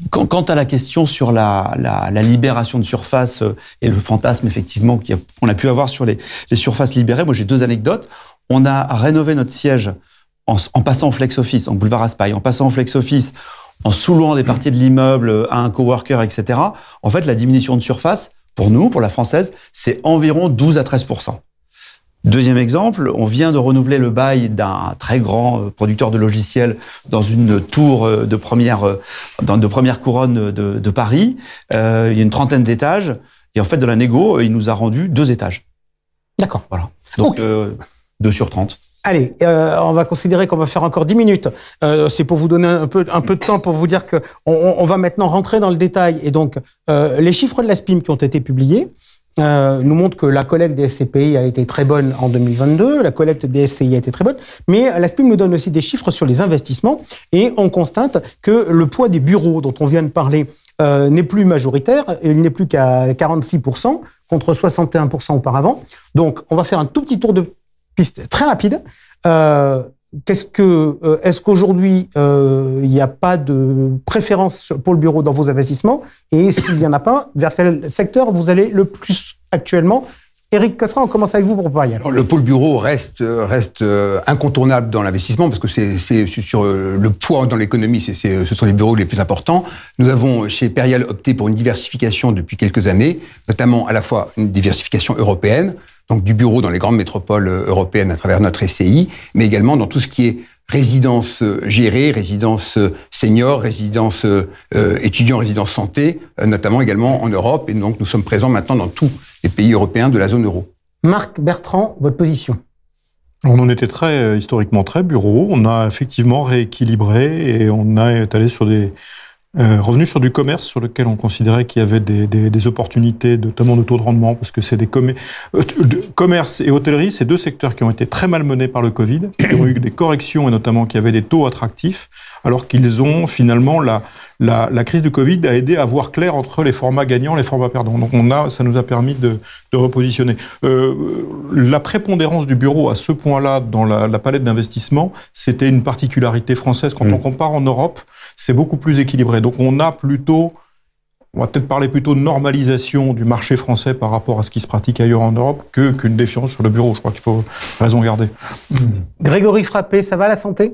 Quant à la question sur la libération de surface et le fantasme, effectivement, qu'on a pu avoir sur les surfaces libérées, moi j'ai 2 anecdotes. On a rénové notre siège en passant au flex office, en boulevard Raspail, en passant au flex office, en sous-louant des parties de l'immeuble à un coworker, etc. En fait, la diminution de surface, pour nous, pour la Française, c'est environ 12 à 13%. Deuxième exemple, on vient de renouveler le bail d'un très grand producteur de logiciels dans une tour de première couronne de Paris. Il y a une 30aine d'étages. Et en fait, de la négo, il nous a rendu 2 étages. D'accord. Voilà. Donc, 2 sur 30. Allez, on va considérer qu'on va faire encore 10 minutes. C'est pour vous donner un peu de temps pour vous dire que on va maintenant rentrer dans le détail. Et donc, les chiffres de la SPIM qui ont été publiés nous montrent que la collecte des SCPI a été très bonne en 2022, la collecte des SCI a été très bonne, mais la SPIM nous donne aussi des chiffres sur les investissements et on constate que le poids des bureaux dont on vient de parler n'est plus majoritaire, il n'est plus qu'à 46% contre 61% auparavant. Donc, on va faire un tout petit tour de piste très rapide. Est-ce qu'aujourd'hui, il n'y a pas de préférence pour le bureau dans vos investissements? Et s'il n'y en a pas, vers quel secteur vous allez le plus actuellement? Éric Cossera, on commence avec vous pour parler. Le pôle bureau reste incontournable dans l'investissement parce que c'est sur le poids dans l'économie, ce sont les bureaux les plus importants. Nous avons chez Perial opté pour une diversification depuis quelques années, notamment à la fois une diversification européenne, donc du bureau dans les grandes métropoles européennes à travers notre SCI, mais également dans tout ce qui est résidence gérée, résidence senior, résidence étudiant, résidence santé, notamment également en Europe. Et donc, nous sommes présents maintenant dans tous les pays européens de la zone euro. Marc Bertrand, votre position? On en était historiquement très bureau. On a effectivement rééquilibré et on est allé sur des revenus sur du commerce sur lequel on considérait qu'il y avait des opportunités, notamment de taux de rendement, parce que c'est commerce et hôtellerie, c'est 2 secteurs qui ont été très malmenés par le Covid, qui ont eu des corrections et notamment qui avaient des taux attractifs, alors qu'ils ont finalement la crise du Covid a aidé à voir clair entre les formats gagnants et les formats perdants. Donc ça nous a permis de repositionner. La prépondérance du bureau à ce point-là dans la palette d'investissement, c'était une particularité française. Quand on compare en Europe, c'est beaucoup plus équilibré. Donc on va peut-être parler plutôt de normalisation du marché français par rapport à ce qui se pratique ailleurs en Europe qu'une défiance sur le bureau. Je crois qu'il faut raison garder. Grégory Frappé, ça va la santé?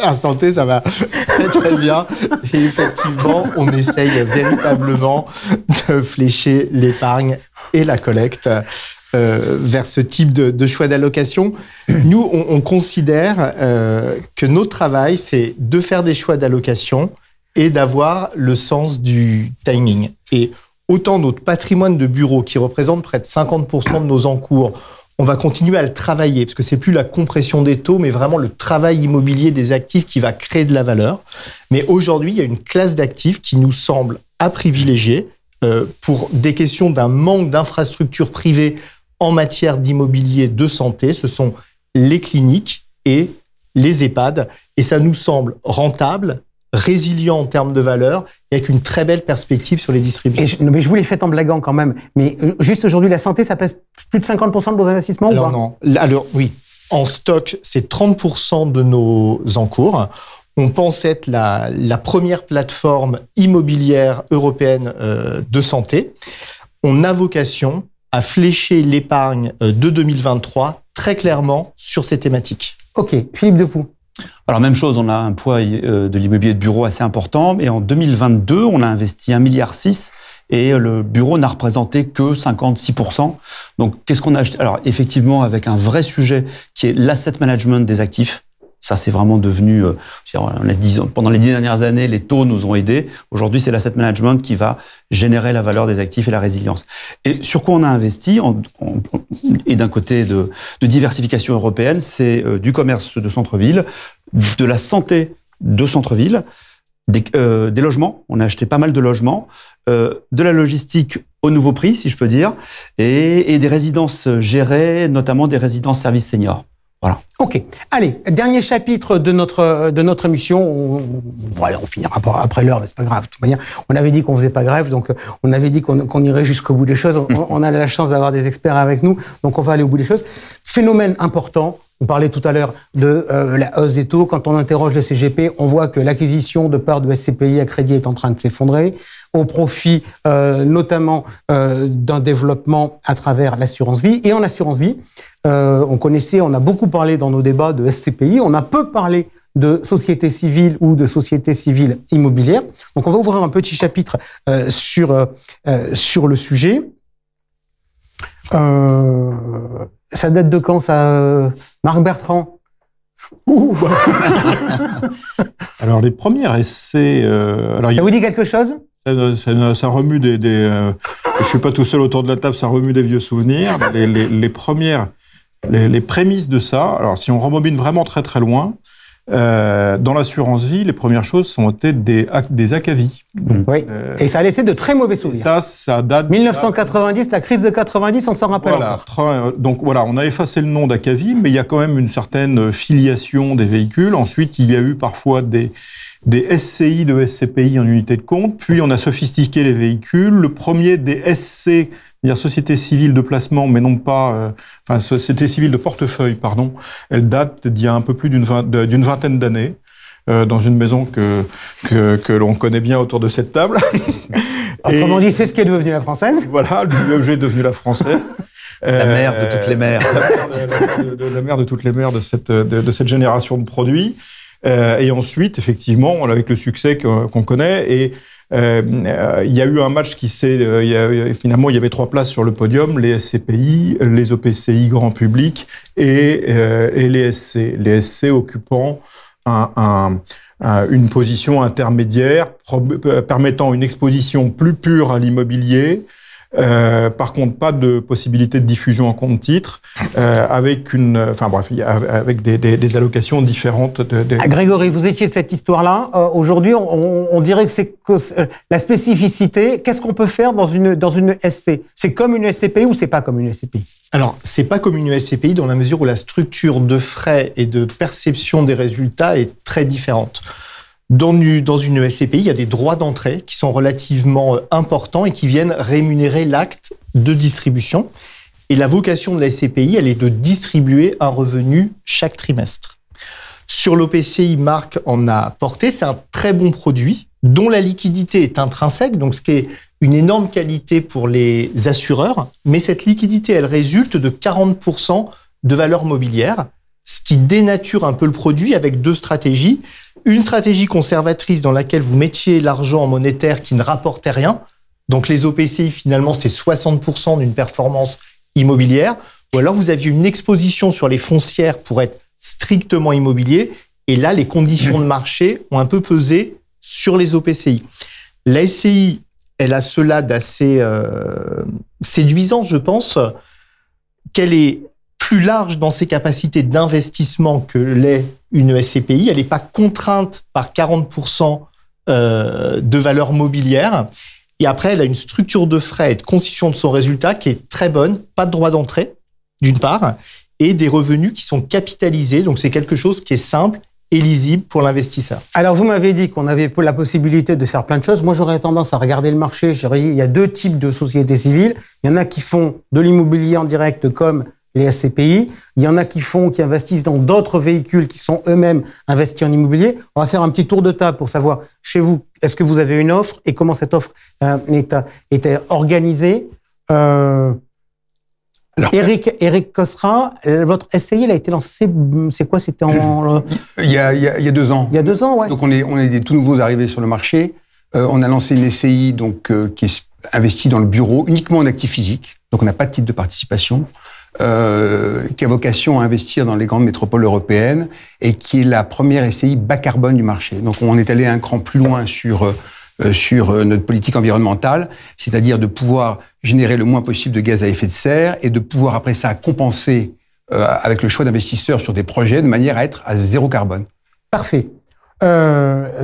La santé, ça va très très bien. Et effectivement, on essaye véritablement de flécher l'épargne et la collecte vers ce type de choix d'allocation. Nous, on considère que notre travail, c'est de faire des choix d'allocation et d'avoir le sens du timing. Et autant notre patrimoine de bureau, qui représente près de 50% de nos encours, on va continuer à le travailler, parce que c'est plus la compression des taux, mais vraiment le travail immobilier des actifs qui va créer de la valeur. Mais aujourd'hui, il y a une classe d'actifs qui nous semble à privilégier pour des questions d'un manque d'infrastructures privées en matière d'immobilier de santé. Ce sont les cliniques et les EHPAD. Et ça nous semble rentable, résilient en termes de valeur et avec une très belle perspective sur les distributions. Mais je vous l'ai fait en blaguant quand même. Mais juste aujourd'hui, la santé, ça pèse plus de 50% de vos investissements ou pas? Non. Alors oui, en stock, c'est 30% de nos encours. On pense être la première plateforme immobilière européenne de santé. On a vocation à flécher l'épargne de 2023 très clairement sur ces thématiques. Ok, Philippe Depoux. Alors, même chose, on a un poids de l'immobilier de bureau assez important. Et en 2022, on a investi 1,6 milliard et le bureau n'a représenté que 56%. Donc, qu'est-ce qu'on a acheté? Alors, effectivement, avec un vrai sujet qui est l'asset management des actifs. Ça, c'est vraiment devenu... pendant les 10 dernières années, les taux nous ont aidés. Aujourd'hui, c'est l'asset management qui va générer la valeur des actifs et la résilience. Et sur quoi on a investi et d'un côté de diversification européenne, c'est du commerce de centre-ville, de la santé de centre-ville, des logements. On a acheté pas mal de logements, de la logistique au nouveau prix, si je peux dire, et des résidences gérées, notamment des résidences services seniors. Voilà. Ok. Allez, dernier chapitre de notre émission. On finira après l'heure, mais c'est pas grave. De toute manière, on avait dit qu'on faisait pas grève, donc on avait dit qu'on irait jusqu'au bout des choses. On a la chance d'avoir des experts avec nous, donc on va aller au bout des choses. Phénomène important. On parlait tout à l'heure de la hausse des taux. Quand on interroge le CGP, on voit que l'acquisition de parts de SCPI à crédit est en train de s'effondrer, au profit notamment d'un développement à travers l'assurance vie. Et en assurance vie, on a beaucoup parlé dans nos débats de SCPI, on a peu parlé de société civile ou de société civile immobilière. Donc on va ouvrir un petit chapitre sur le sujet. Ça date de quand, ça, Marc Bertrand? Alors, les premiers essais... ça vous dit quelque chose? Ça remue je suis pas tout seul autour de la table, ça remue des vieux souvenirs. Les prémices de ça, alors si on rembobine vraiment très très loin, dans l'assurance vie, les premières choses ont été des ACAVI. Oui. Et ça a laissé de très mauvais souvenirs. Ça date 1990, la crise de 90, on s'en rappelle encore. Donc voilà, on a effacé le nom d'ACAVI, mais il y a quand même une certaine filiation des véhicules. Ensuite, il y a eu parfois des SCI de SCPI en unité de compte, puis on a sophistiqué les véhicules. Le premier des SC, c'est-à-dire société civile de placement, mais non pas... société civile de portefeuille, pardon, elle date d'il y a un peu plus d'une vingtaine d'années, dans une maison que l'on connaît bien autour de cette table. Autrement dit, c'est ce qui est devenu la Française. Voilà, l'UEG est devenue la Française. La mère de toutes les mères. La mère de toutes les mères de cette génération de produits. Et ensuite, effectivement, avec le succès qu'on connaît, et il y a eu un match finalement, il y avait 3 places sur le podium, les SCPI, les OPCI grand public et les SC. Les SC occupant une position intermédiaire, permettant une exposition plus pure à l'immobilier. Par contre, pas de possibilité de diffusion en compte titre, avec des allocations différentes. Grégory, vous étiez de cette histoire-là. Aujourd'hui, on dirait que c'est la spécificité. Qu'est-ce qu'on peut faire dans une SC? C'est comme une SCPI ou c'est pas comme une SCPI? Alors, c'est pas comme une SCPI dans la mesure où la structure de frais et de perception des résultats est très différente. Dans une SCPI, il y a des droits d'entrée qui sont relativement importants et qui viennent rémunérer l'acte de distribution. Et la vocation de la SCPI, elle est de distribuer un revenu chaque trimestre. Sur l'OPCI, Marc en a porté, c'est un très bon produit dont la liquidité est intrinsèque, donc ce qui est une énorme qualité pour les assureurs, mais cette liquidité, elle résulte de 40% de valeur mobilière, ce qui dénature un peu le produit avec deux stratégies. Une stratégie conservatrice dans laquelle vous mettiez l'argent en monétaire qui ne rapportait rien. Donc les OPCI, finalement, c'était 60% d'une performance immobilière. Ou alors vous aviez une exposition sur les foncières pour être strictement immobilier. Et là, les conditions de marché ont un peu pesé sur les OPCI. La SCI, elle a cela d'assez séduisant, je pense, qu'elle est plus large dans ses capacités d'investissement que l'est une SCPI. Elle n'est pas contrainte par 40% de valeur mobilière. Et après, elle a une structure de frais et de concession de son résultat qui est très bonne. Pas de droit d'entrée, d'une part, et des revenus qui sont capitalisés. Donc, c'est quelque chose qui est simple et lisible pour l'investisseur. Alors, vous m'avez dit qu'on avait la possibilité de faire plein de choses. Moi, j'aurais tendance à regarder le marché. Il y a deux types de sociétés civiles. Il y en a qui font de l'immobilier en direct comme les SCPI. Il y en a qui investissent dans d'autres véhicules qui sont eux-mêmes investis en immobilier. On va faire un petit tour de table pour savoir, chez vous, est-ce que vous avez une offre et comment cette offre est organisée. Eric Cosra, votre SCI, elle a été lancée, c'est quoi? C'était il y a 2 ans. Il y a 2 ans, ouais. Donc on est des tout nouveaux arrivés sur le marché. On a lancé une SCI qui est investie dans le bureau, uniquement en actifs physiques. Donc on n'a pas de titre de participation. Qui a vocation à investir dans les grandes métropoles européennes et qui est la première SCI bas carbone du marché. Donc on est allé un cran plus loin sur notre politique environnementale, c'est-à-dire de pouvoir générer le moins possible de gaz à effet de serre et de pouvoir après ça compenser avec le choix d'investisseurs sur des projets de manière à être à 0 carbone. Parfait.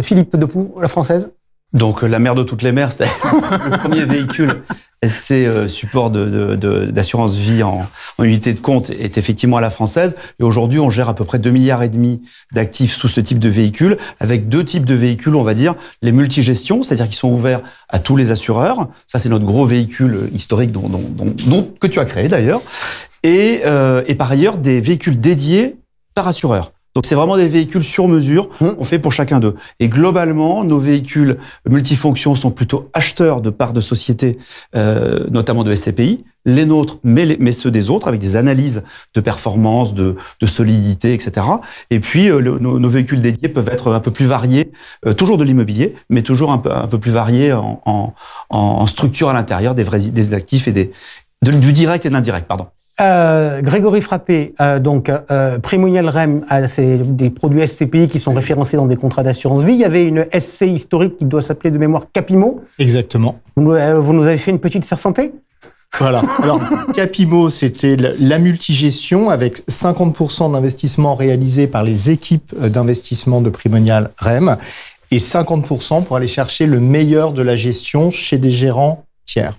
Philippe Depoux, la Française. Donc la mère de toutes les mères, c'était le premier véhicule SC support d'assurance vie en unité de compte est effectivement à la Française. Et aujourd'hui, on gère à peu près 2,5 milliards d'actifs sous ce type de véhicule, avec 2 types de véhicules, on va dire, les multigestions, c'est-à-dire qu'ils sont ouverts à tous les assureurs. Ça, c'est notre gros véhicule historique que tu as créé d'ailleurs. Et par ailleurs, des véhicules dédiés par assureur. Donc, c'est vraiment des véhicules sur mesure, on fait pour chacun d'eux. Et globalement, nos véhicules multifonctions sont plutôt acheteurs de parts de sociétés, notamment de SCPI, les nôtres, mais ceux des autres, avec des analyses de performance, de solidité, etc. Et puis, nos véhicules dédiés peuvent être un peu plus variés, toujours de l'immobilier, mais toujours un peu plus variés en structure à l'intérieur, des actifs et du direct et de l'indirect, pardon. Grégory Frappé, Primonial REM, c'est des produits SCPI qui sont référencés dans des contrats d'assurance vie. Il y avait une SC historique qui doit s'appeler de mémoire Capimo. Exactement. Vous nous avez fait une petite serre santé? Voilà. Alors, Capimo, c'était la multigestion avec 50% d'investissement réalisé par les équipes d'investissement de Primonial REM et 50% pour aller chercher le meilleur de la gestion chez des gérants tiers.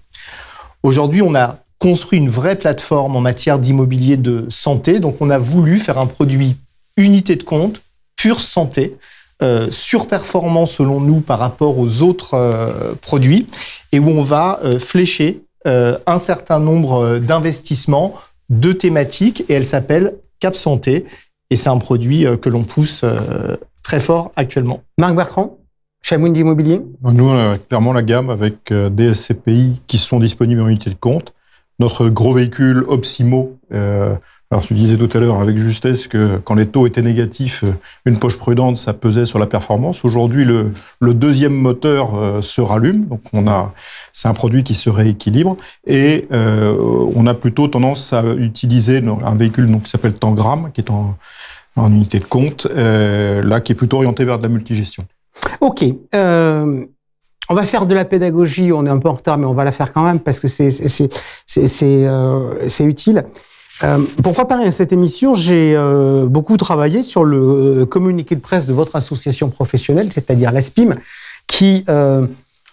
Aujourd'hui, on a construit une vraie plateforme en matière d'immobilier de santé. Donc, on a voulu faire un produit unité de compte, pure santé, surperformant selon nous par rapport aux autres produits, et où on va flécher un certain nombre d'investissements, de thématiques, et elle s'appelle Cap Santé, et c'est un produit que l'on pousse très fort actuellement. Marc Bertrand, chez Amundi Immobilier. Nous, on a clairement la gamme avec des SCPI qui sont disponibles en unité de compte. Notre gros véhicule Opsimo, alors tu disais tout à l'heure avec justesse que quand les taux étaient négatifs, une poche prudente, ça pesait sur la performance. Aujourd'hui, le deuxième moteur se rallume, donc c'est un produit qui se rééquilibre et on a plutôt tendance à utiliser un véhicule qui s'appelle Tangram, qui est en unité de compte, là qui est plutôt orienté vers de la multigestion. Ok. On va faire de la pédagogie, on est un peu en retard, mais on va la faire quand même parce que c'est utile. Pour préparer cette émission, j'ai beaucoup travaillé sur le communiqué de presse de votre association professionnelle, c'est-à-dire l'ASPIM, qui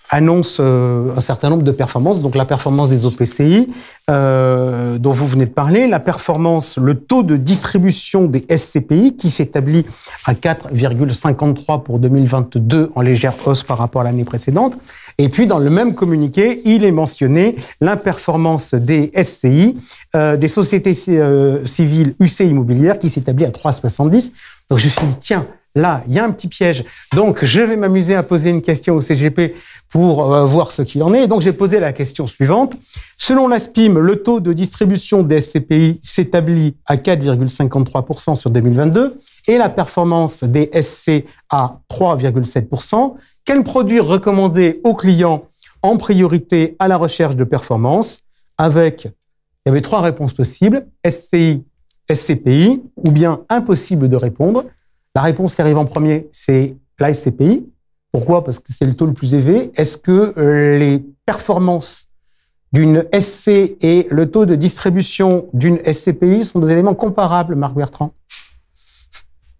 annonce un certain nombre de performances, donc la performance des OPCI dont vous venez de parler, la performance, le taux de distribution des SCPI qui s'établit à 4,53 pour 2022 en légère hausse par rapport à l'année précédente. Et puis dans le même communiqué, il est mentionné la performance des SCI, des sociétés civiles UC immobilières qui s'établit à 3,70. Donc je me suis dit, tiens, là, il y a un petit piège. Donc, je vais m'amuser à poser une question au CGP pour voir ce qu'il en est. Et donc, j'ai posé la question suivante. Selon la SPIM, le taux de distribution des SCPI s'établit à 4,53% sur 2022 et la performance des SC à 3,7%. Quel produit recommander aux clients en priorité à la recherche de performance avec, il y avait 3 réponses possibles, SCI, SCPI, ou bien impossible de répondre. La réponse qui arrive en premier, c'est la SCPI. Pourquoi? Parce que c'est le taux le plus élevé. Est-ce que les performances d'une SC et le taux de distribution d'une SCPI sont des éléments comparables, Marc Bertrand?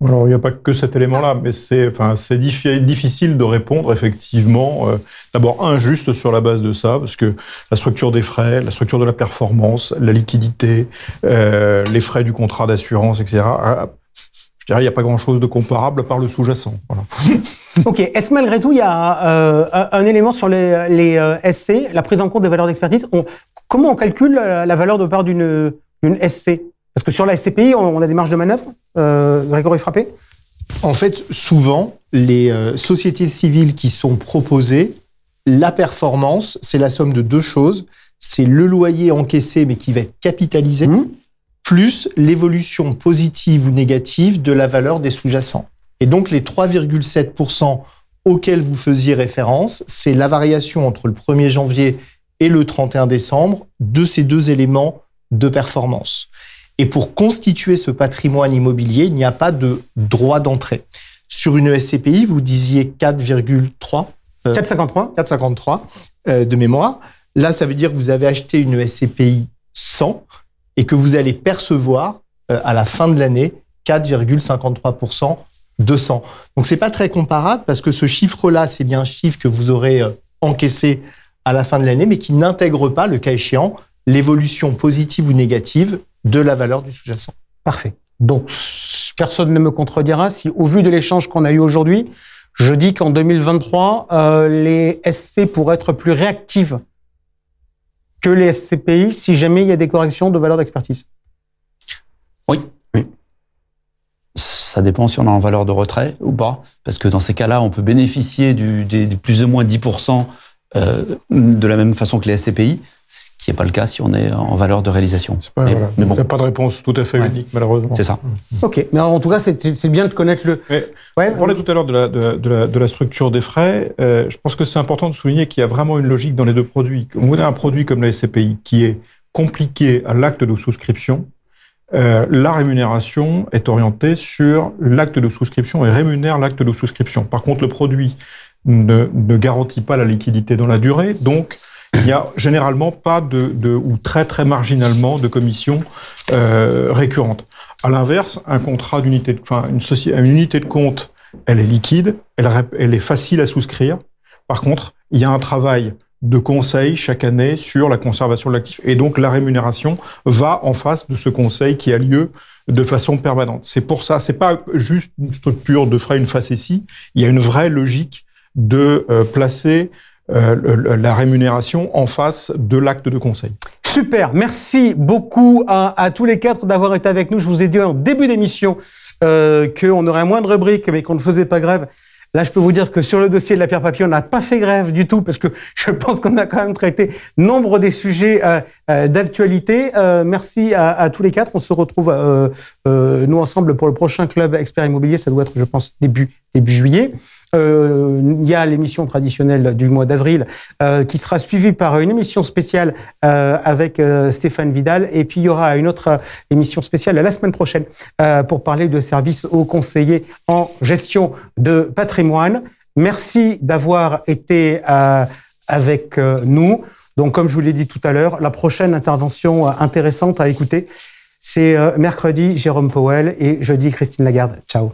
Alors, il n'y a pas que cet élément-là, mais c'est difficile de répondre, effectivement. D'abord, injuste sur la base de ça, parce que la structure des frais, la structure de la performance, la liquidité, les frais du contrat d'assurance, etc., je dirais, il n'y a pas grand-chose de comparable par le sous-jacent. Voilà. Ok. Est-ce que malgré tout, il y a un élément sur les SC, la prise en compte des valeurs d'expertise? Comment on calcule la valeur de part d'une SC? Parce que sur la SCPI, on a des marges de manœuvre. Grégory Frappé? En fait, souvent, les sociétés civiles qui sont proposées, la performance, c'est la somme de 2 choses. C'est le loyer encaissé, mais qui va être capitalisé, plus l'évolution positive ou négative de la valeur des sous-jacents. Et donc, les 3,7% auxquels vous faisiez référence, c'est la variation entre le 1er janvier et le 31 décembre de ces 2 éléments de performance. Et pour constituer ce patrimoine immobilier, il n'y a pas de droit d'entrée. Sur une SCPI, vous disiez 4,3. 4,53 de mémoire. Là, ça veut dire que vous avez acheté une SCPI 100 et que vous allez percevoir à la fin de l'année 4,53% de 100. Donc, c'est pas très comparable parce que ce chiffre-là, c'est bien un chiffre que vous aurez encaissé à la fin de l'année, mais qui n'intègre pas, le cas échéant, l'évolution positive ou négative de la valeur du sous-jacent. Parfait. Donc, personne ne me contredira si, au vu de l'échange qu'on a eu aujourd'hui, je dis qu'en 2023, les SC pourraient être plus réactives que les SCPI si jamais il y a des corrections de valeur d'expertise. Oui. Ça dépend si on est en valeur de retrait ou pas, parce que dans ces cas-là, on peut bénéficier des plus ou moins 10% de la même façon que les SCPI, ce qui n'est pas le cas si on est en valeur de réalisation. Mais bon. Il n'y a pas de réponse tout à fait unique, malheureusement. C'est ça. Ok, mais en tout cas, c'est bien de connaître le... On parlait tout à l'heure de la structure des frais. Je pense que c'est important de souligner qu'il y a vraiment une logique dans les 2 produits. On a un produit comme la SCPI qui est compliqué à l'acte de souscription. La rémunération est orientée sur l'acte de souscription et rémunère l'acte de souscription. Par contre, le produit ne garantit pas la liquidité dans la durée, donc il n'y a généralement pas ou très très marginalement de commissions récurrentes. À l'inverse, un contrat une unité de compte, elle est liquide, elle est facile à souscrire. Par contre, il y a un travail de conseil chaque année sur la conservation de l'actif. Et donc, la rémunération va en face de ce conseil qui a lieu de façon permanente. C'est pour ça, c'est pas juste une structure de frais, une facétie. Il y a une vraie logique de placer la rémunération en face de l'acte de conseil. Super, merci beaucoup à tous les 4 d'avoir été avec nous. Je vous ai dit en début d'émission qu'on aurait moins de rubriques, mais qu'on ne faisait pas grève. Là, je peux vous dire que sur le dossier de la pierre papier, on n'a pas fait grève du tout, parce que je pense qu'on a quand même traité nombre des sujets d'actualité. Merci à tous les 4. On se retrouve, nous, ensemble pour le prochain Club Expert Immobilier. Ça doit être, je pense, début juillet. Il y a l'émission traditionnelle du mois d'avril qui sera suivie par une émission spéciale avec Stéphane Vidal, et puis il y aura une autre émission spéciale la semaine prochaine pour parler de services aux conseillers en gestion de patrimoine. Merci d'avoir été avec nous. Donc, comme je vous l'ai dit tout à l'heure, la prochaine intervention intéressante à écouter, c'est mercredi Jérôme Powell et jeudi Christine Lagarde. Ciao.